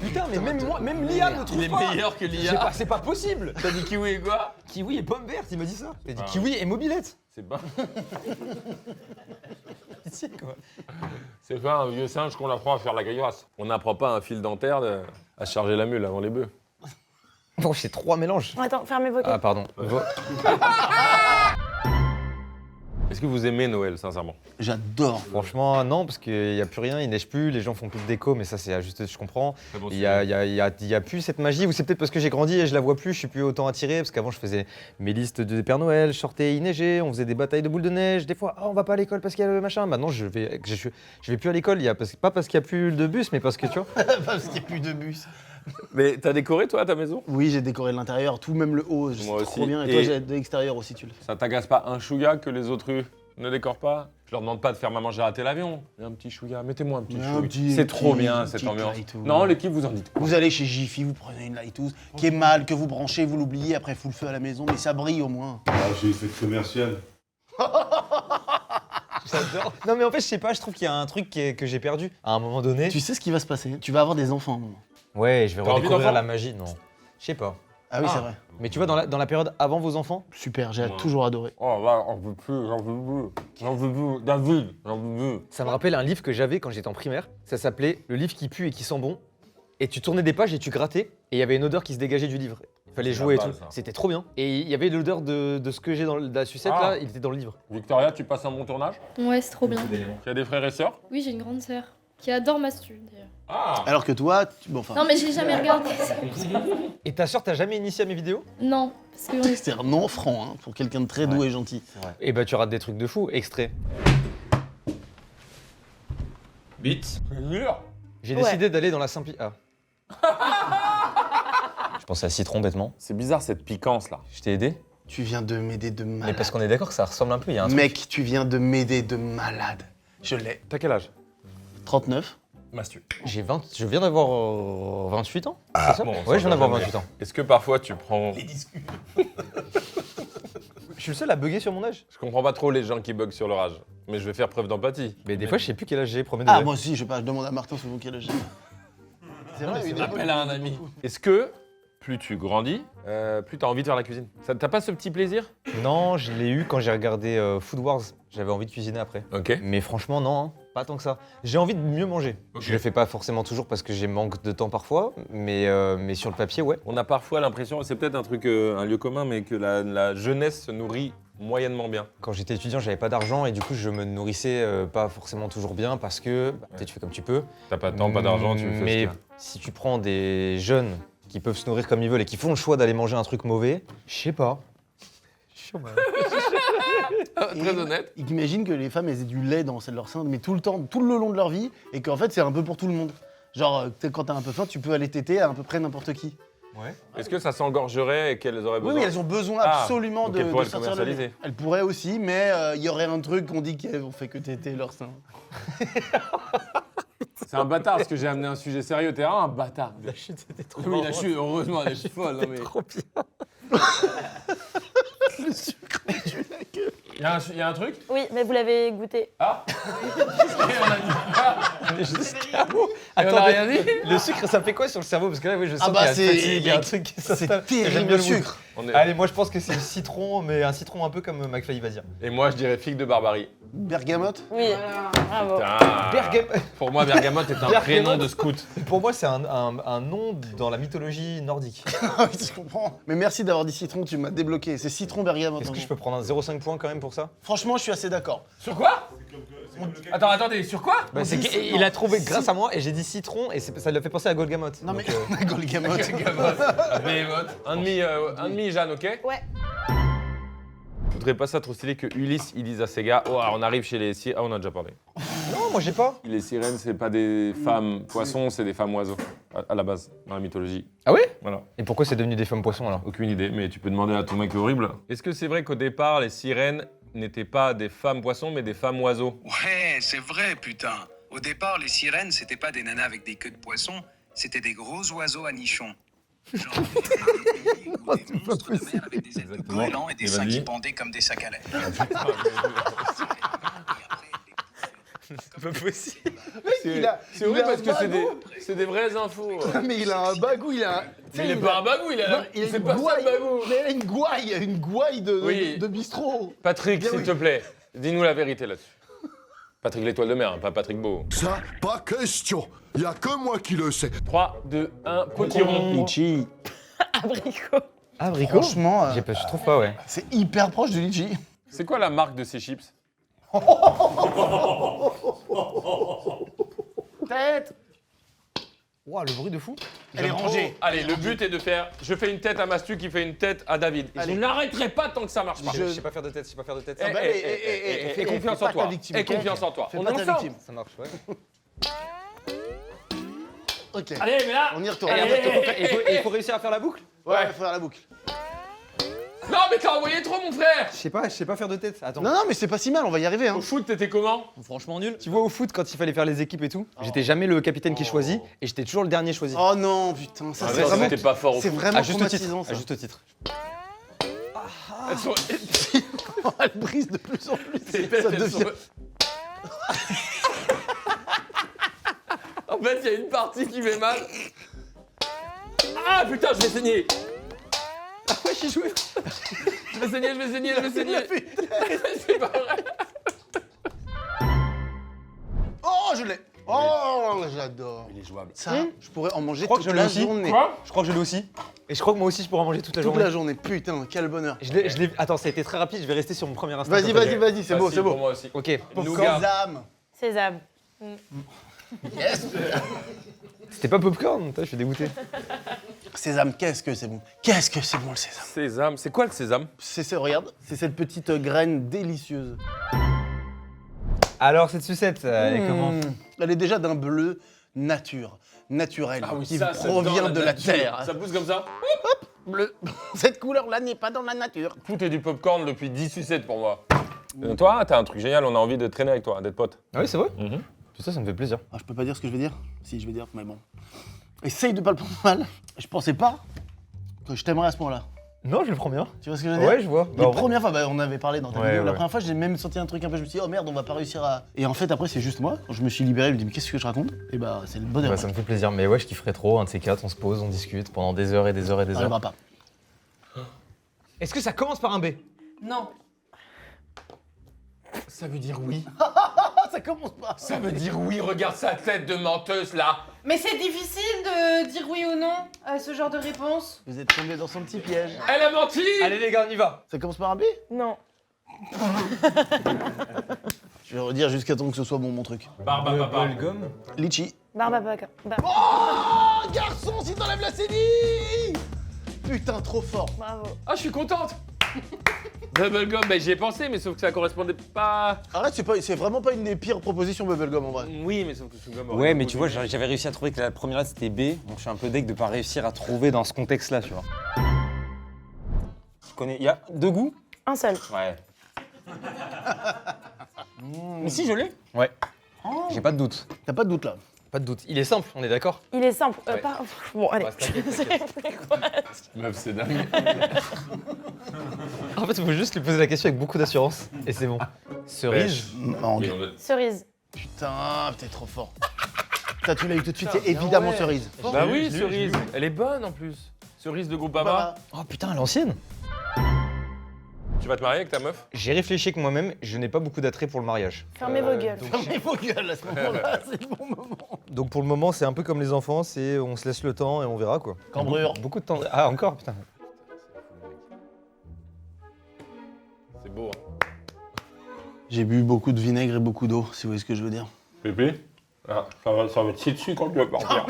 Putain, mais même moi, même Liam ne trouve Il est pas. meilleur que l'IA. C'est pas possible. T'as dit kiwi et quoi? Kiwi et pomme verte, il m'a dit ça. Il a dit Ah. kiwi et mobilette. C'est pas. C'est quoi? C'est pas un vieux singe qu'on apprend à faire la grimace. On n'apprend pas à un fil dentaire à charger la mule avant les bœufs. Bon, c'est trois mélanges. Attends, fermez vos Ah, pardon. Est-ce que vous aimez Noël, sincèrement? J'adore. Franchement, non, parce qu'il n'y a plus rien, il neige plus, les gens font plus de déco, mais ça, c'est juste, je comprends. Très bon Il y a plus cette magie, ou c'est peut-être parce que j'ai grandi et je la vois plus, je suis plus autant attiré, parce qu'avant, je faisais mes listes de Père Noël, je sortais, il neigeait, on faisait des batailles de boules de neige, des fois, on va pas à l'école parce qu'il y a le machin. Maintenant, je vais plus à l'école, pas parce qu'il y a plus de bus, mais parce que, tu vois. Parce qu'il n'y a plus de bus. Mais t'as décoré, toi, ta maison? Oui, j'ai décoré l'intérieur, tout, même le haut. C'est Moi trop aussi. bien. Et Et- toi, j'ai de l'extérieur aussi, tu le fais. Ça t'agace pas un chouïa que les autres rues ne décorent pas? Je leur demande pas de faire maman j'ai raté l'avion. Un petit chouïa, mettez-moi un petit Un chouïa. petit- C'est trop petit- bien petit cette ambiance. light, oui. Non, l'équipe, vous en dites quoi? Vous allez chez Jiffy, vous prenez une Lighthouse qui est mal, que vous branchez, vous l'oubliez, après full feu à la maison, mais ça brille au moins. Ah, j'ai fait commercial. Non, mais en fait, je sais pas, je trouve qu'il y a un truc que j'ai perdu à un moment donné. Tu sais ce qui va se passer? Tu vas avoir des enfants à un moment. Ouais, je vais T'as envie redécouvrir d'enfant la magie, non. Je sais pas. Ah oui, Ah. c'est vrai. Mais tu vois, dans la période avant vos enfants, Super, j'ai Ouais. toujours adoré. Oh là, j'en veux plus, j'en veux plus. J'en veux plus. David, j'en veux plus. ça me rappelle un livre que j'avais quand j'étais en primaire. Ça s'appelait Le livre qui pue et qui sent bon. Et tu tournais des pages et tu grattais, et il y avait une odeur qui se dégageait du livre. Il fallait C'est jouer et la tout. base, ça. C'était trop bien. Et il y avait l'odeur de ce que j'ai dans la sucette Ah. là, il était dans le livre. Victoria, tu passes un bon tournage? Ouais, c'est trop bien. Tu as des frères et sœurs? Oui, j'ai une grande sœur qui adore Mastu, d'ailleurs. Ah! Alors que toi, bon, enfin, Non, mais je l'ai jamais regardé. Et ta soeur t'a jamais initié à mes vidéos? Non, parce que on est- c'est un enfant hein, pour quelqu'un de très doux et gentil. Et bah tu rates des trucs de fou. Extrait. Bite. C'est dur. J'ai Ouais. décidé d'aller dans la simplicité. Je pensais à citron bêtement. C'est bizarre cette piquance là. Je t'ai aidé. Tu viens de m'aider de malade. Mais parce qu'on est d'accord que ça ressemble un peu, il y a un truc. Mec, tu viens de m'aider de malade. Je l'ai. T'as quel âge? 39. Mastu. Je viens d'avoir 28 ans. C'est ça? bon, Ouais, je viens d'avoir jamais. 28 ans. Est-ce que parfois tu prends. Je suis le seul à bugger sur mon âge. Je comprends pas trop les gens qui bug sur leur âge, mais je vais faire preuve d'empathie. Mais des fois, je sais plus quel âge j'ai, premier de Ah, vrai. moi aussi, je sais pas, je demande à Martin souvent quel âge j'ai. C'est vrai, une époque. Appelle à un ami. Est-ce que plus tu grandis, plus t'as envie de faire la cuisine? Ça t'as pas ce petit plaisir? Non, je l'ai eu quand j'ai regardé Food Wars. J'avais envie de cuisiner après. Ok. Mais franchement, non, hein, pas tant que ça. J'ai envie de mieux manger. Ok. Je le fais pas forcément toujours parce que j'ai manque de temps parfois, mais sur le papier, ouais. On a parfois l'impression, c'est peut-être un truc, un lieu commun, mais que la jeunesse se nourrit moyennement bien. Quand j'étais étudiant, j'avais pas d'argent et du coup, je me nourrissais pas forcément toujours bien parce que peut-être tu fais comme tu peux. T'as pas de temps, pas d'argent, tu fais Mais ce qu'il y a. si tu prends des jeunes qui peuvent se nourrir comme ils veulent et qui font le choix d'aller manger un truc mauvais, je sais pas. chiant, moi. Très honnête. Imagine que les femmes elles aient du lait dans leur sein, mais tout le temps, tout le long de leur vie, et qu'en fait c'est un peu pour tout le monde. Genre, quand t'as un peu faim, tu peux aller téter à peu près n'importe qui. Ouais. Est-ce que ça s'engorgerait et qu'elles auraient besoin Oui, elles ont besoin Ah, absolument donc de, elles pourraient de le sortir le lait. commercialiser. Elles pourraient aussi, mais il y aurait un truc qu'on dit qu'elles ont fait que téter leur sein. C'est un bâtard parce que j'ai amené un sujet sérieux. T'es un bâtard. La chute, c'était trop Oui, la chute, heureusement, la chute folle. Non, mais... trop bien. Le sucre tue la gueule. Il y a un truc Oui, mais vous l'avez goûté. Ah Attends, on a rien dit. Le sucre, ça fait quoi sur le cerveau? Parce que là, oui, je sens Ah bah, qu'il y a une c'est- fatigue, il y a un truc qui s'installe. C'est J'aime terrible bien le goût. sucre. Allez, moi je pense que c'est le citron, mais un citron un peu comme McFly va dire. Et moi, je dirais figue de Barbarie. Bergamote. Oui, bravo. Putain. Pour moi, Bergamote est un Bergamote. prénom de scout. Pour moi, c'est un nom dans la mythologie nordique. Ah oui, je comprends. Mais merci d'avoir dit citron, tu m'as débloqué. C'est citron bergamote. Est-ce en que je gros. peux prendre un 0,5 points quand même pour ça? Franchement, je suis assez d'accord. Sur quoi Attends, attendez, sur quoi Bah, c'est qu'il a trouvé grâce à moi et j'ai dit citron et ça lui a fait penser à Golgamote. Non mais Donc, Golgamote. Un demi, Jeanne, ok? Ouais. Je voudrais pas ça trop stylé que Ulysse, il dise à ses gars, oh, on arrive chez les sirènes. Ah, on a déjà parlé. Non, moi j'ai pas. Les sirènes, c'est pas des femmes poissons, c'est des femmes oiseaux, à la base, dans la mythologie. Ah ouais? Voilà. Et pourquoi c'est devenu des femmes poissons alors? Aucune idée, mais tu peux demander à ton mec horrible. Est-ce que c'est vrai qu'au départ, les sirènes n'étaient pas des femmes poissons, mais des femmes oiseaux? Ouais, c'est vrai, putain. Au départ, les sirènes, c'était pas des nanas avec des queues de poisson, c'était des gros oiseaux à nichons. Genre des monstres de mer avec des ailes de Exactement. goéland et des Et seins vas-y. qui pendaient comme des sacs à lait. C'est pas possible. C'est horrible parce que c'est des vraies infos. Mais il a un bagou, il a un... Mais il est pas un bagou, il Non, a. il a C'est une pas ça gouaille. le bagou. Mais il a une gouaille de, Oui. de bistrot. Patrick, Bien s'il oui. te plaît, dis-nous la vérité là-dessus. Patrick l'étoile de mer, hein, pas Patrick Beau. Ça, pas question. Y a que moi qui le sais. 3, 2, 1, potiron. Litchi. Abricot. Abricot? Franchement, Je trouve pas, ouais. c'est hyper proche de litchi. C'est quoi la marque de ces chips? Tête. Ouah, le bruit de fou. Elle est rangée. Allez, le but est de faire. Je fais une tête à Mastu qui fait une tête à David. Et Allez. je n'arrêterai pas tant que ça marche pas. Je sais pas faire de tête, je sais pas faire de tête. Eh, bah, eh, eh, eh, eh, Fais confiance fais en pas toi. ta victime, Aie ok? confiance en toi. Fais On pas est ta ensemble. victime. Ça marche, ouais. Ok. Allez, mais là. On y retourne. Il faut réussir à faire la boucle? Ouais, il faut faire la boucle. Non, mais t'as envoyé trop, mon frère. Je sais pas faire de tête. Attends. Non, non, mais c'est pas si mal, on va y arriver. Hein. Au foot, t'étais comment? Franchement nul. Tu vois au foot quand il fallait faire les équipes et tout, j'étais jamais le capitaine qui choisit et j'étais toujours le dernier choisi. Oh non, putain, ça Ah, c'est mais vraiment... t'es pas fort au C'est foot. vraiment à juste titre. traumatisant, ça. À juste titre. Elles sont- Elle brise de plus en plus. Tes têtes, Ça elles devient... sont- En fait, il y a une partie qui fait mal. Ah putain, je vais saigner. Ah ouais, j'ai joué. Je vais saigner. C'est pas vrai. Oh, je l'ai. Oh, j'adore. Il est jouable. Ça, je pourrais en manger Je crois que toute je l'ai la aussi. journée. Je crois que je l'ai aussi. Et je crois que moi aussi je pourrais en manger toute la Toute journée. la journée, putain, quel bonheur. Attends, ça a été très rapide, je vais rester sur mon premier instant. Vas-y, vas-y, vas-y, c'est beau, Facile c'est pour beau. moi aussi. Ok. Nougat. Sésame. Sésame. Yes. C'était pas popcorn, putain, je suis dégoûté. Sésame, qu'est-ce que c'est bon. Qu'est-ce que c'est bon le sésame. Sésame. C'est quoi le sésame? Regarde, c'est cette petite graine délicieuse. Alors cette sucette, elle est comment? Elle est déjà d'un bleu naturel, qui ça, c'est provient dans de la nature. terre. Ça pousse comme ça? Bleu. Cette couleur-là n'est pas dans la nature. Tout est du popcorn depuis 10 sucettes pour moi. Toi, t'as un truc génial, on a envie de traîner avec toi, d'être pote. Ah oui, c'est vrai? Tout ça, ça me fait plaisir. Ah, je peux pas dire ce que je vais dire. Si, je vais dire, mais bon. Essaye de pas le prendre mal. Je pensais pas que je t'aimerais à ce point-là. Non, je le prends bien. Tu vois ce que je veux dire? Ouais, je vois. La première fois, on avait parlé dans ta Ouais, vidéo, la ouais. première fois, j'ai même senti un truc un peu, je me suis dit, oh merde, on va pas réussir à... Et en fait, après, c'est juste moi. Quand je me suis libéré, je me dis, mais qu'est-ce que je raconte? Et bah, c'est le bonheur. Bah, ça me fait plaisir, mais ouais, je kifferais trop. Un de ces quatre, on se pose, on discute pendant des heures et des heures et des Ça heures. arrivera pas. Est-ce que ça commence par un B? Non. Ça veut dire oui. Ah, ça commence pas. Ça veut dire oui, regarde sa tête de menteuse là. Mais c'est difficile de dire oui ou non à ce genre de réponse. Vous êtes tombé dans son petit piège. Elle a menti. Allez les gars, on y va. Ça commence par un B? Non. Je vais redire jusqu'à temps que ce soit bon, mon truc. Barba papa. Gomme. Litchi. Barbapapa. Oh, garçon, si t'enlèves la CDI. Putain, trop fort. Bravo. Ah, je suis contente. Bubblegum, bah, j'y ai pensé, mais sauf que ça correspondait pas. Arrête, c'est vraiment pas une des pires propositions Bubblegum en vrai. Oui, mais sauf que chewing-gum. aurait Ouais, pas mais tu posé. vois, j'avais réussi à trouver que la première lettre c'était B, donc je suis un peu deg de pas réussir à trouver dans ce contexte-là, tu vois. Je connais. Il y a 2 goûts? Un seul. Ouais. Mais si, je l'ai. Ouais. J'ai pas de doute. T'as pas de doute là. Pas de doute. Il est simple, on est d'accord? Il est simple. Ouais. Bon, allez. Ouais, t'inquiète. Meuf, c'est dingue. En fait, il faut juste lui poser la question avec beaucoup d'assurance et c'est bon. Cerise. Mangue. Cerise. Putain, t'es trop fort. Putain, tu l'as eu tout de suite, c'est évidemment cerise. Bah oui, cerise. Elle est bonne en plus. Cerise de Groupama. Oh putain, à l'ancienne. Tu vas te marier avec ta meuf? J'ai réfléchi que moi-même, je n'ai pas beaucoup d'attrait pour le mariage. Fermez vos gueules. Fermez vos gueules à ce moment-là, c'est le bon moment. Donc pour le moment, c'est un peu comme les enfants, c'est on se laisse le temps et on verra quoi. Cambrure. Beaucoup de temps. Ah encore, putain. C'est beau. Hein. J'ai bu beaucoup de vinaigre et beaucoup d'eau, si vous voyez ce que je veux dire. Pépé? Ah, ça va te chier dessus quand tu vas partir.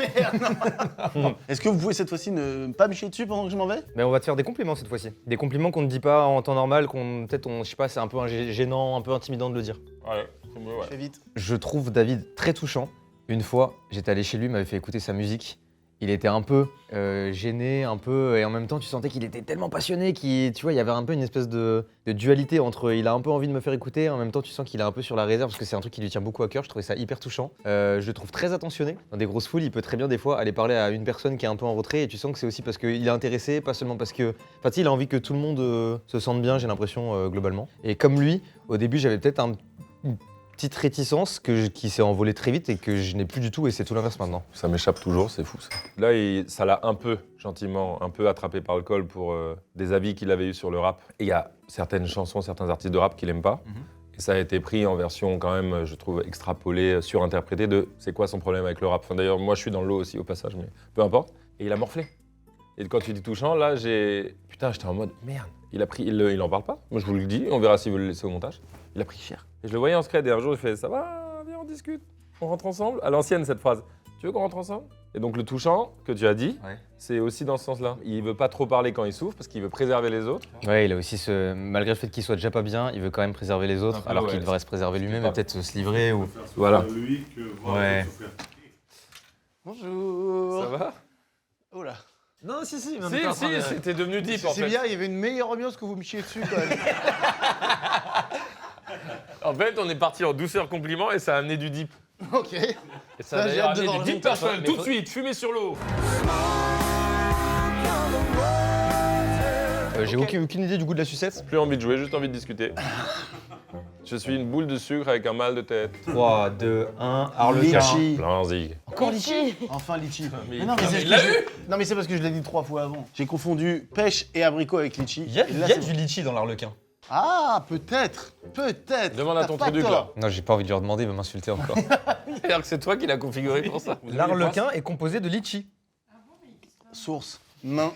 Est-ce que vous pouvez cette fois-ci ne pas me chier dessus pendant que je m'en vais? Mais on va te faire des compliments cette fois-ci. Des compliments qu'on ne dit pas en temps normal, qu'on peut-être je sais pas, c'est un peu gênant, un peu intimidant de le dire. Ouais, c'est mieux, ouais. Fais vite. Je trouve David très touchant. Une fois, j'étais allé chez lui, il m'avait fait écouter sa musique. Il était un peu gêné, un peu, et en même temps, tu sentais qu'il était tellement passionné, tu vois, il y avait un peu une espèce de dualité entre, il a un peu envie de me faire écouter, en même temps, tu sens qu'il est un peu sur la réserve, parce que c'est un truc qui lui tient beaucoup à cœur. Je trouvais ça hyper touchant. Je le trouve très attentionné. Dans des grosses foules, il peut très bien des fois aller parler à une personne qui est un peu en retrait, et tu sens que c'est aussi parce qu'il est intéressé, pas seulement parce que, enfin, tu sais, il a envie que tout le monde se sente bien, j'ai l'impression globalement. Et comme lui, au début, j'avais peut-être une petite réticence qui s'est envolée très vite et que je n'ai plus du tout, et c'est tout l'inverse maintenant. Ça m'échappe toujours, c'est fou ça. Là, ça l'a un peu, gentiment, un peu attrapé par le col pour des avis qu'il avait eu sur le rap. Et il y a certaines chansons, certains artistes de rap qu'il aime pas. Et ça a été pris en version quand même, je trouve, extrapolée, surinterprétée de c'est quoi son problème avec le rap. Enfin, d'ailleurs, moi je suis dans le lot aussi au passage, mais peu importe. Et il a morflé. Et quand tu dis touchant, là, putain, j'étais en mode merde. Il en parle pas. Moi je vous le dis, on verra s'il veut le laisser au montage. Il a pris cher. Et je le voyais en secret, et un jour il fait ça va, viens on discute, on rentre ensemble. À l'ancienne cette phrase. Tu veux qu'on rentre ensemble? Et donc le touchant que tu as dit, c'est aussi dans ce sens-là. Il veut pas trop parler quand il souffre parce qu'il veut préserver les autres. Ouais, il a aussi malgré le fait qu'il soit déjà pas bien, il veut quand même préserver les autres, alors qu'il devrait se préserver lui-même et peut-être se livrer ou. Voilà. Lui que voir Ouais. souffrir. Bonjour. Ça va? Oh là. Non, si, Si, c'était devenu deep en C'est fait. bien, il y avait une meilleure ambiance que vous me chiez dessus quand même. En fait, on est parti en douceur compliment et ça a amené du deep. Ok. Et ça Ça, a j'ai d'ailleurs hâte de amené voir du le deep montage. personnel. Tout de suite, fumée sur l'eau. J'ai aucune idée du goût de la sucette. Plus envie de jouer, juste envie de discuter. Je suis une boule de sucre avec un mal de tête. 3, 2, 1, Arlequin. Litchi. Plein zig. Encore litchi. Enfin litchi. Mais non, mais c'est il ce l'a que non mais c'est parce que je l'ai dit 3 fois avant. J'ai confondu pêche et abricot avec litchi. Il y a, Et là, du c'est- litchi dans l'Arlequin. Ah, peut-être. Peut-être. Demande à T'as ton pas traduc, tort. Non, j'ai pas envie de leur demander, il va m'insulter encore. Alors que c'est toi qui l'as configuré pour ça. L'Arlequin est composé de litchi. Source. Main.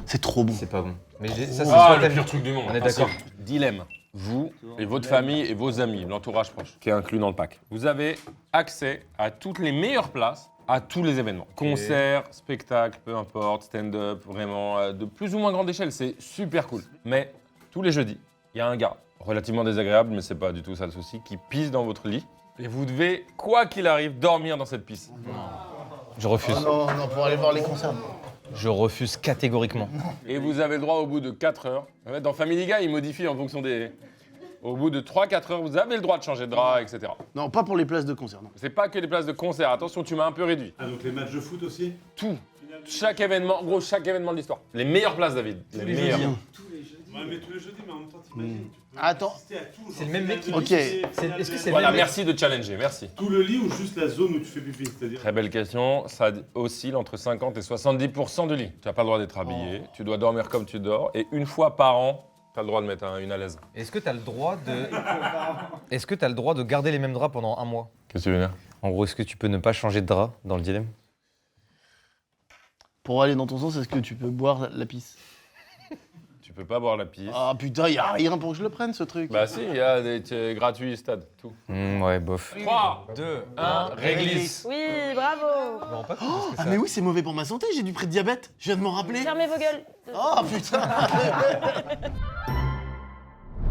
C'est trop bon. C'est pas bon. Mais ça, c'est Ah, soit le ta pire vie. truc du monde. On est d'accord. Dilemme. Vous et votre famille et vos amis, l'entourage proche, qui est inclus dans le pack. Vous avez accès à toutes les meilleures places, à tous les événements. Concerts, spectacles, peu importe, stand-up, vraiment, de plus ou moins grande échelle. C'est super cool. Mais tous les jeudis, il y a un gars, relativement désagréable, mais c'est pas du tout ça le souci, qui pisse dans votre lit. Et vous devez, quoi qu'il arrive, dormir dans cette pisse. Je refuse. Oh non, non, pour aller voir les concerts. Je refuse catégoriquement. Et vous avez le droit au bout de 4 heures. En fait, dans Family Guy, ils modifient en fonction des... Au bout de 3-4 heures, vous avez le droit de changer de drap, etc. Non, pas pour les places de concert, non. C'est pas que les places de concert. Attention, tu m'as un peu réduit. Ah, donc les matchs de foot aussi? Tout. Chaque événement, en gros, chaque événement de l'histoire. Les meilleures places, David. Les meilleures. Ouais, mais tous les jeudis, mais en même temps, t'imagines. Attends. C'est le même mec qui Ok. Est-ce que c'est Voilà, le même merci de challenger, merci. Tout le lit ou juste la zone où tu fais pipi, c'est-à-dire? Très belle question. Ça oscille entre 50 et 70% du lit. Tu n'as pas le droit d'être habillé. Tu dois dormir comme tu dors. Et une fois par an, tu as le droit de mettre une à l'aise. Est-ce que t'as le droit de. Est-ce que t'as le droit de garder les mêmes draps pendant un mois? Qu'est-ce que tu veux dire? En gros, est-ce que tu peux ne pas changer de drap dans le dilemme? Pour aller dans ton sens, est-ce que tu peux boire la pisse? Tu peux pas boire la pisse. Ah putain, y a rien pour que je le prenne ce truc. Bah si, il y a des gratuits stade, tout. Ouais, bof. 3, 2, 1, réglisse. Oui, bravo. Je me rends pas compte ce que Ah ça. mais oui, c'est mauvais pour ma santé, j'ai du prédiabète. Je viens de m'en rappeler. Fermez vos gueules. Oh putain.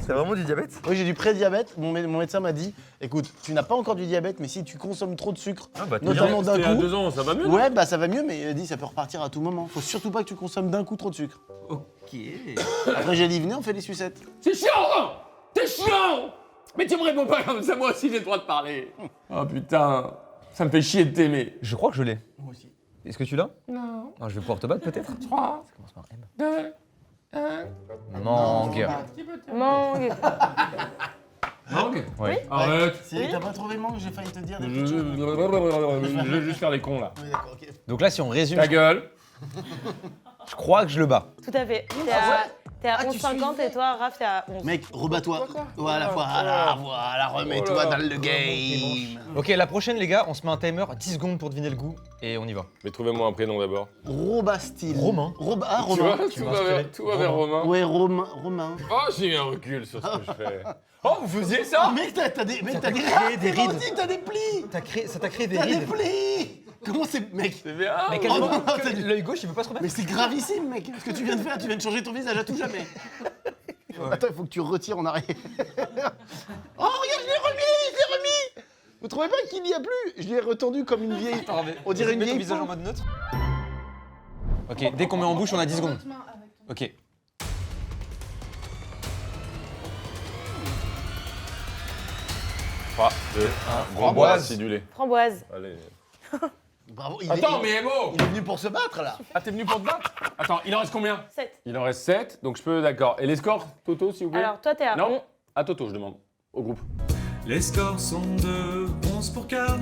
C'est vraiment du diabète? Oui, j'ai du prédiabète. Mon médecin m'a dit, écoute, tu n'as pas encore du diabète, mais si tu consommes trop de sucre, notamment d'un C'était à coup. 2 ans, ça va mieux? Ouais, bah ça va mieux, mais il a dit ça peut repartir à tout moment. Faut surtout pas que tu consommes d'un coup trop de sucre. Ok. Après j'ai dit venez, on fait des sucettes. C'est chiant! T'es chiant! Mais tu me réponds pas comme ça, moi aussi j'ai le droit de parler. Oh putain, ça me fait chier de t'aimer. Je crois que je l'ai. Moi aussi. Est-ce que tu l'as? Non. Je vais pouvoir te battre peut-être? 3, Ça commence par M. 2, 1. Mangue. Mangue. Mangue? Oui. Arrête. Si t'as pas trouvé mangue, j'ai failli te dire des Je petites choses. vais juste faire les cons là. Oui, d'accord, ok. Donc là, si on résume, Ta gueule. je crois que je le bats. Tout à fait. T'es à 11,50 et toi, Raph, t'es à 11. Mec, rebats-toi. Voilà, remets-toi dans le game. Ok, la prochaine, les gars, on se met un timer, 10 secondes pour deviner le goût, et on y va. Mais trouvez-moi un prénom d'abord. Robastyle. Romain. Ah, Tu Romain. vois, tout va vers Romain. Ouais, Romain. Oh, j'ai eu un recul sur ce que je fais. Oh, vous faisiez ça? Mec, t'as des créé des rides. T'as des plis. Ça t'a créé des T'as des rides. plis. Comment c'est, mec? C'est bien. Mais Oh non, quasiment, t'as dit- l'œil gauche, il peut pas se remettre. Mais c'est gravissime, mec. Ce que tu viens de faire, tu viens de changer ton visage à tout jamais. Attends, il faut que tu retires en arrière. Oh, regarde, je l'ai remis. Vous trouvez pas qu'il n'y a plus? Je l'ai retendu comme une vieille. On dirait une Mets ton vieille visage en peau. mode neutre. Ok, dès qu'on met en bouche, on a 10 secondes. Ok. Trois, 2, 1. Framboise. Acidulé. Framboise. Allez. Bravo. Attends, mais Emo! Il est venu pour se battre là. Ah, t'es venu pour te battre? Attends, il en reste combien? 7. Il en reste 7, donc je peux, d'accord. Et les scores, Toto, s'il vous plaît? Alors, toi, t'es à Non, à Toto, je demande. Au groupe. Les scores sont de 11 pour Carl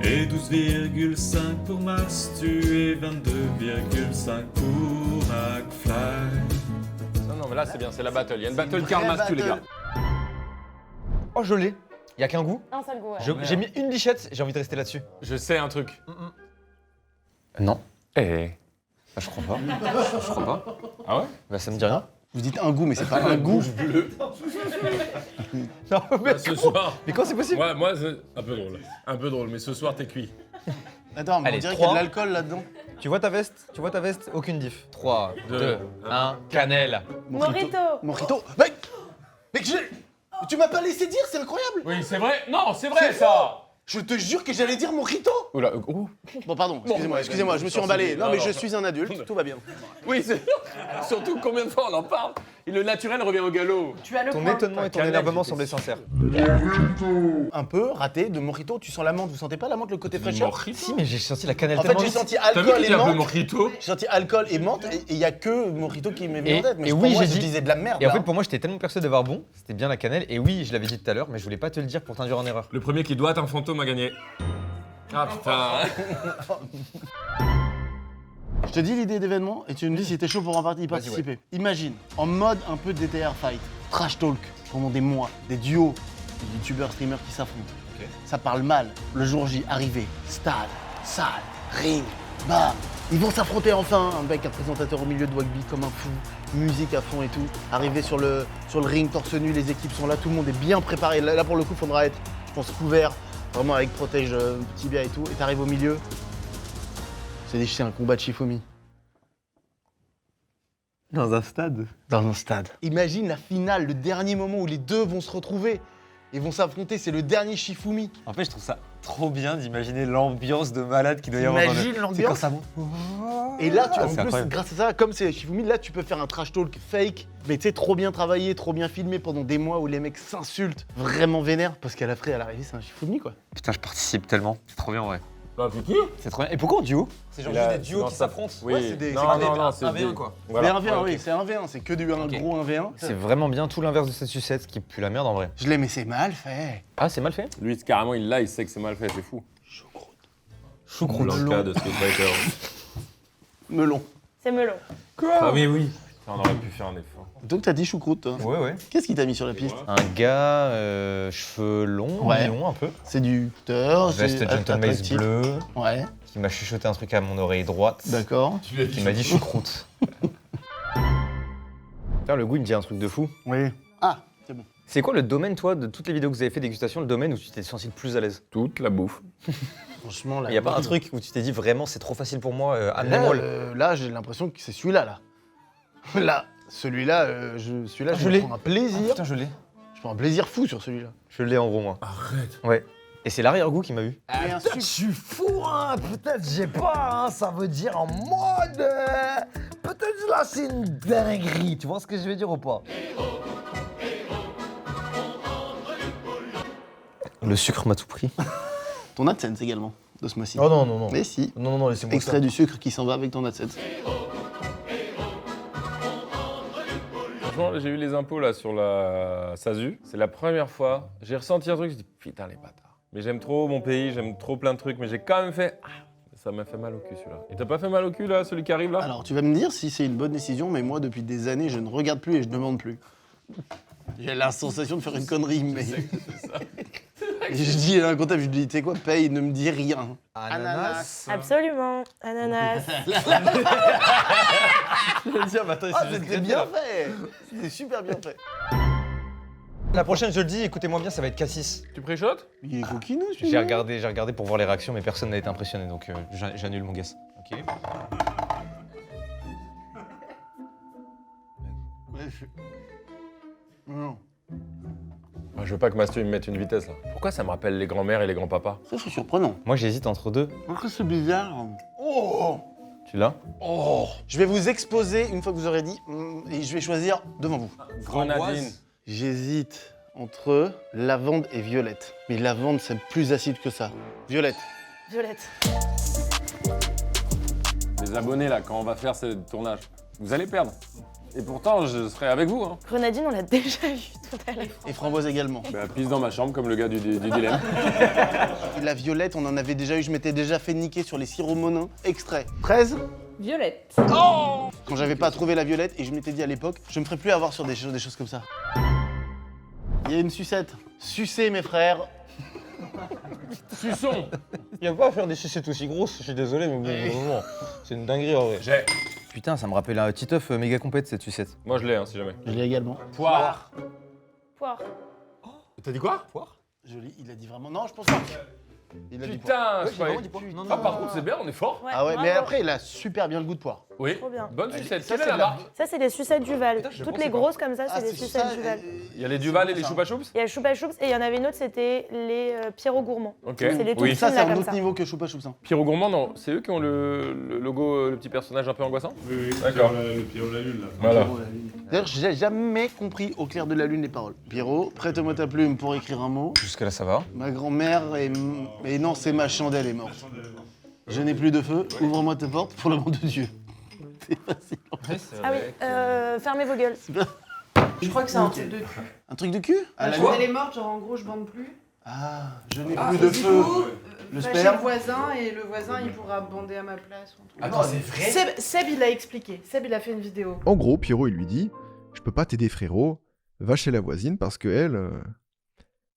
et 12,5 pour Mastu et 22,5 pour McFly. Non, mais là, c'est bien, c'est la battle. Il y a une C'est battle une Karl vraie Mastu, les gars. battle. Oh, je l'ai. Il y a qu'un goût. un seul goût. Ouais. J'ai mis une lichette, j'ai envie de rester là-dessus. Je sais un truc. Non. Eh. Bah, je crois pas. Je crois pas. Ah ouais? Bah, ça me dit rien. Vous dites un goût, mais c'est pas un goût. Non, mais Ce soir. Mais quand c'est possible? Ouais, moi, c'est un peu drôle. Un peu drôle, mais ce soir, t'es cuit. Attends, mais Allez, on dirait qu'il y a 3. de l'alcool là-dedans. Tu vois ta veste? Aucune diff. 3, 2, Deux, 1, cannelle. Mojito. Mojito. Mec, tu m'as pas laissé dire, c'est incroyable. Oui, c'est vrai. Non, c'est vrai ça! Je te jure que j'allais dire mojito. Oula, Bon, pardon, excusez-moi, je me suis emballé. Non, mais je suis un adulte, tout va bien. Oui, c'est surtout combien de fois on en parle et le naturel revient au galop. Tu as le Ton point. étonnement et ton Cannelle, énervement j'étais semblaient sincères. Un peu raté de mojito, tu sens la menthe, vous sentez pas la menthe, le côté fraîcheur? Si, mais j'ai senti la cannelle En fait, tellement j'ai vite. senti T'as vu alcool qu'il et y a un peu menthe. mojito? J'ai senti alcool et menthe, et il y a que mojito qui m'est venu en tête. Mais et pour oui, moi, j'ai je dit- disais de la merde. Et en là. fait, pour moi, j'étais tellement persuadé d'avoir bon, c'était bien la cannelle. Et oui, je l'avais dit tout à l'heure, mais je voulais pas te le dire pour t'induire en erreur. Le premier qui doit être un fantôme a gagné. Ah putain. Je te dis l'idée d'événement et tu me dis si t'es chaud pour y participer. Imagine, en mode un peu DTR fight, trash talk, pendant des mois, des duos, des youtubeurs, streamers qui s'affrontent. Ça parle mal. Le jour J, arrivé, stade, salle, ring, bam. Ils vont s'affronter enfin, avec un présentateur au milieu de Wagby comme un fou, musique à fond et tout. Arrivé sur le ring, torse nu, les équipes sont là, tout le monde est bien préparé. Là pour le coup, il faudra être, je pense, couvert, vraiment avec protège tibia et tout. Et t'arrives au milieu, c'est un combat de Shifumi. Dans un stade. Dans un stade. Imagine la finale, le dernier moment où les deux vont se retrouver et vont s'affronter, c'est le dernier Shifumi. En fait, je trouve ça trop bien d'imaginer l'ambiance de malade qui doit y avoir. Imagine l'ambiance. C'est quand ça monte. Et là, tu, en c'est plus, incroyable. grâce à ça, comme c'est Shifumi, là, tu peux faire un trash talk fake, mais tu sais, trop bien travaillé, trop bien filmé pendant des mois où les mecs s'insultent, vraiment vénères, parce qu'à l'arrivée, c'est un Shifumi, quoi. Putain, je participe tellement. C'est trop bien, ouais. Bah, qui? C'est trop bien. Et pourquoi en duo? C'est genre Il a- juste des duos dans qui sa- s'affrontent. Oui. Ouais, c'est des- non, c'est non, des- non, c'est un des- V1, quoi. Voilà. C'est un V1, Ouais, oui, ok. c'est un V1, c'est que un Ok. gros 1v1. C'est vraiment bien tout l'inverse de cette sucette qui pue la merde en vrai. Je l'aime, mais c'est mal fait. Ah, c'est mal fait? Lui, carrément, il l'a, il sait que c'est mal fait, c'est fou. Choucroute. Blanca de Street Fighter. Melon. C'est melon. Ah oui, oui. On aurait pu faire un effort. Donc t'as dit choucroute, toi. Ouais, ouais. Qu'est-ce qui t'a mis sur la piste? Un gars, cheveux longs, Ouais. mignon un peu. Séducteur, Veste gentleman attractif. bleu, Ouais, qui m'a chuchoté un truc à mon oreille droite. d'accord. Qui m'a dit choucroute. Frère, le goût, il me dit un truc de fou. Oui. Ah, c'est bon. C'est quoi le domaine, toi, de toutes les vidéos que vous avez fait dégustation, le domaine où tu t'es senti le plus à l'aise? Toute la bouffe. Franchement, là. Il y a pas un truc où tu t'es dit vraiment c'est trop facile pour moi, amenez-moi le. Là, j'ai l'impression que c'est celui-là, là. Là, celui-là, celui-là, je l'ai. prends un plaisir. Ah, putain, je l'ai. Je prends un plaisir fou sur celui-là. Je l'ai en gros, moi. Arrête. Ouais. Et c'est l'arrière-goût qui m'a eu. Et un sucre. Je suis fou, hein. Peut-être j'ai pas, hein. Ça veut dire en mode. Peut-être là, c'est une dinguerie. Tu vois ce que je veux dire ou pas? Le sucre m'a tout pris. Ton AdSense également, de ce mois-ci. Oh non, non, non. Mais si. Non, non, non, laissez-moi Extrait du sucre qui s'en va avec ton AdSense. Franchement, j'ai eu les impôts là sur la SASU. C'est la première fois. J'ai ressenti un truc, je dis putain les bâtards. Mais j'aime trop mon pays, j'aime trop plein de trucs, mais j'ai quand même fait. Ça m'a fait mal au cul celui-là. Et t'as pas fait mal au cul là, celui qui arrive là? Alors tu vas me dire si c'est une bonne décision, mais moi depuis des années, je ne regarde plus et je ne demande plus. J'ai la sensation de faire une connerie, mais. Et je dis à un comptable, je lui dis, tu sais quoi, paye, ne me dis rien. Ananas. Absolument. Ananas. Ah, c'était bien fait. C'était super bien fait. La prochaine, je le dis, écoutez-moi bien, ça va être Cassis. Tu préchotes? Il est coquineux celui-là. J'ai regardé pour voir les réactions, mais personne n'a été impressionné, donc j'annule mon guess. Ok. Non. Ah, je veux pas que Mastu il me mette une vitesse là. Pourquoi ça me rappelle les grands-mères et les grands-papas? Ça, c'est surprenant. Moi, j'hésite entre deux. Après, c'est bizarre. Oh. Tu l'as? Oh. Je vais vous exposer une fois que vous aurez dit, et je vais choisir devant vous. Grenadine. J'hésite entre lavande et violette. Mais lavande, c'est plus acide que ça. Violette. Violette. Les abonnés là, quand on va faire ce tournage, vous allez perdre. Et pourtant, je serai avec vous. Hein. Grenadine, on l'a déjà vu tout à l'heure. Et framboise également. Bah, pisse dans ma chambre comme le gars du dilemme. Et la violette, on en avait déjà eu, je m'étais déjà fait niquer sur les sirops monins. Extrait. 13. Violette. Quand j'avais pas trouvé la violette, et je m'étais dit à l'époque, je me ferais plus avoir sur des choses comme ça. Il y a une sucette. Sucez mes frères. Suçon. Il y a pas à faire des sucettes aussi grosses, je suis désolé, mais bon, c'est une dinguerie en vrai. J'ai. Putain, ça me rappelle un Titeuf méga compète cette sucette. Moi je l'ai, hein, si jamais. Je l'ai également. Poire. Poire. T'as dit quoi? Joli, il a dit vraiment. Non, je pense pas. Il a dit poire. Putain, je croyais. Ah, par contre, c'est bien, on est fort. Ouais, Ah ouais, mais bravo. après, il a super bien le goût de poire. Oui. Trop bien. Bonne sucette. Ça, Quelle est c'est la de la- marque? Ça, c'est des sucettes Duval. Toutes les grosses comme ça, c'est des sucettes ça, Duval. Il y a les Duval et les Choupa Choups? Il y a Choupa Choups et il y en avait une autre, c'était les Pierrot Gourmands. Ok. C'est les tout Oui. fines, Ça, c'est là, un comme autre ça. niveau que Choupa Choups. Pierrot Gourmand, non. C'est eux qui ont le logo, le petit personnage un peu angoissant? Oui, D'accord. Le Pierrot de la Lune, là. Voilà. D'ailleurs, j'ai jamais compris au clair de la lune les paroles. Pierrot, prête-moi ta plume pour écrire un mot. Jusque là, ça va. Ma grand-mère est... Et non, c'est ma chandelle est morte. Je n'ai plus de feu, ouvre-moi ta porte pour l'amour de Dieu. C'est facile. Ah oui, fermez vos gueules. Je crois que c'est un truc de cul. Un truc de cul à la Elle est morte, genre en gros, je bande plus. Ah, je n'ai plus de feu. Le Va chez le sperme. voisin et le voisin il pourra bander à ma place. ou un truc. Attends, c'est vrai? Seb, il a expliqué. Seb, il a fait une vidéo. En gros, Pierrot, il lui dit « Je peux pas t'aider, frérot, va chez la voisine parce que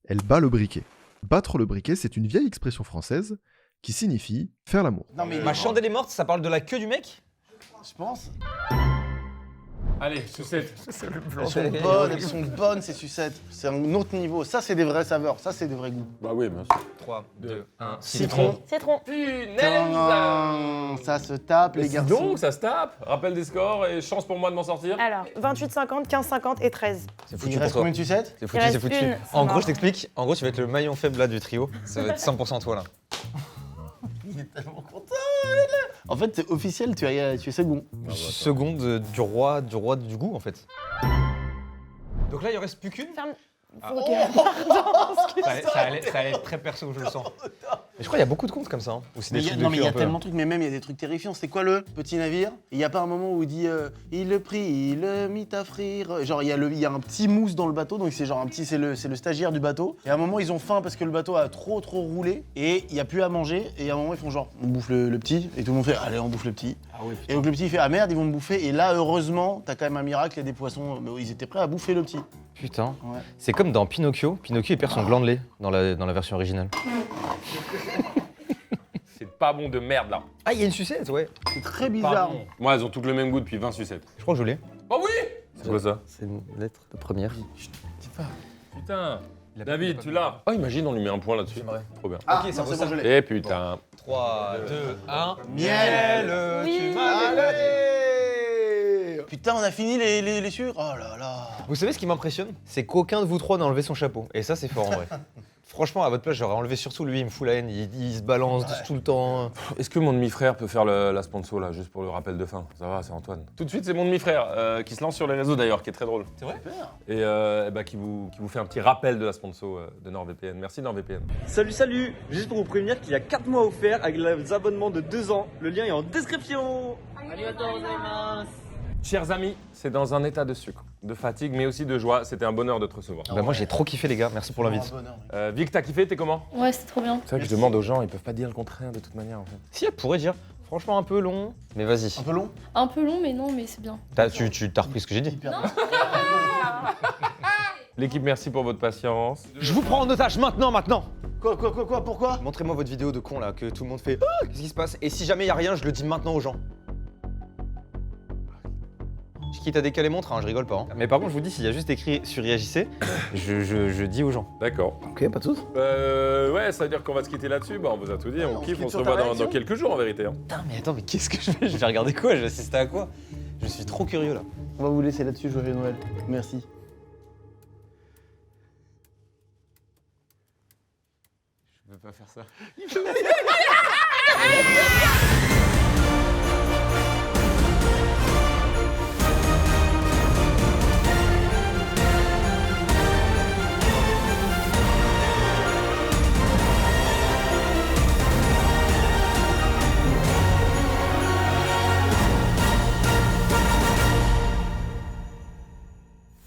elle bat le briquet. » Battre le briquet, c'est une vieille expression française qui signifie faire l'amour. Non, mais Ma chandelle est morte, ça parle de la queue du mec? je pense. Allez, sucette. Elles sont bonnes ces sucettes. C'est un autre niveau. Ça, c'est des vraies saveurs. Ça, c'est des vrais goûts. Bah oui, bien sûr. 3, 2, 1. Citron. Citron. Tadam, ça se tape, les garçons. Donc, ça se tape. Rappel des scores et chance pour moi de m'en sortir. Alors, 28,50, 15,50 et 13. C'est Il foutu pour reste toi. combien de sucettes? C'est Il foutu, reste c'est foutu. une, c'est En gros, mort. je t'explique. En gros, tu vas être le maillon faible là du trio. Ça va être 100% toi là. Il est tellement content. En fait, c'est officiel, tu es second. Seconde du roi du goût en fait. Donc là, il en reste plus qu'une. Ferme. Ah. Ok. Ça allait être très perso, je le sens. Mais je crois qu'il y a beaucoup de comptes comme ça. Hein, où c'est des trucs de Non, mais il y cul a un peu. tellement de trucs, mais même il y a des trucs terrifiants. C'est quoi le petit navire? Il n'y a pas un moment où il dit il le prit, il le mit à frire. Genre, il y a un petit mousse dans le bateau, donc c'est genre un petit, c'est le stagiaire du bateau. Et à un moment, ils ont faim parce que le bateau a trop roulé et il n'y a plus à manger. Et à un moment, ils font genre on bouffe le petit. Et tout le monde fait allez, on bouffe le petit. Et donc le petit il fait ah merde, ils vont me bouffer. Et là, heureusement, t'as quand même un miracle, il y a des poissons, mais ils étaient prêts à bouffer le petit. Putain. Ouais. C'est comme dans Pinocchio. Pinocchio, il perd son gland de lait dans la version originale. C'est pas bon de merde là. Ah, il y a une sucette, ouais. C'est très bizarre. Pardon. Moi, elles ont toutes le même goût depuis 20 sucettes. Je crois que je l'ai. Oh oui! C'est quoi ça? C'est une lettre de première. Putain. David, tu l'as. Oh, imagine, on lui met un point là-dessus. Trop bien. Ah, Ok, ça non, vaut c'est ça. bon, je l'ai. Et putain. 3, 2, 1. Miel. Tu m'avais pas dit. Allez. Putain, on a fini les sûrs. Oh là là. Vous savez ce qui m'impressionne? C'est qu'aucun de vous trois n'a enlevé son chapeau. Et ça, c'est fort en vrai. Franchement, à votre place, j'aurais enlevé surtout lui, il me fout la haine, il se balance tout le temps. Est-ce que mon demi-frère peut faire la sponsor là, juste pour le rappel de fin? Ça va, c'est Antoine. Tout de suite, c'est mon demi-frère qui se lance sur les réseaux d'ailleurs, qui est très drôle. C'est vrai? Et bah, qui vous fait un petit rappel de la sponsor de NordVPN. Merci NordVPN. Salut, juste pour vous prévenir qu'il y a 4 mois offerts avec les abonnements de 2 ans. Le lien est en description. Chers amis, c'est dans un état de sucre, de fatigue, mais aussi de joie. C'était un bonheur de te recevoir. Bah moi j'ai trop kiffé les gars, merci pour l'invite. Vic, t'as kiffé? T'es comment? Ouais, c'était trop bien. C'est vrai que je demande aux gens, ils peuvent pas dire le contraire de toute manière en fait. Si elle pourrait dire, franchement un peu long, mais vas-y. Un peu long? Un peu long, mais non, mais c'est bien. Tu t'as repris ce que j'ai dit. L'équipe, merci pour votre patience. Je vous prends en otage maintenant. Quoi, pourquoi? Montrez-moi votre vidéo de con là, que tout le monde fait ah, qu'est-ce qui se passe? Et si jamais y a rien, je le dis maintenant aux gens. Je quitte à décaler mon train, je rigole pas. Hein. Mais par contre, je vous dis, s'il y a juste écrit sur IAJC, je dis aux gens. D'accord. Ok, pas de soucis. Ouais, ça veut dire qu'on va se quitter là-dessus. Bah, on vous a tout dit, on kiffe, on se revoit dans quelques jours en vérité. Hein. Putain, mais attends, mais qu'est-ce que je fais? Je vais regarder quoi? Je vais assister à quoi? Je suis trop curieux là. On va vous laisser là-dessus, joyeux Noël. Merci. Je peux pas faire ça.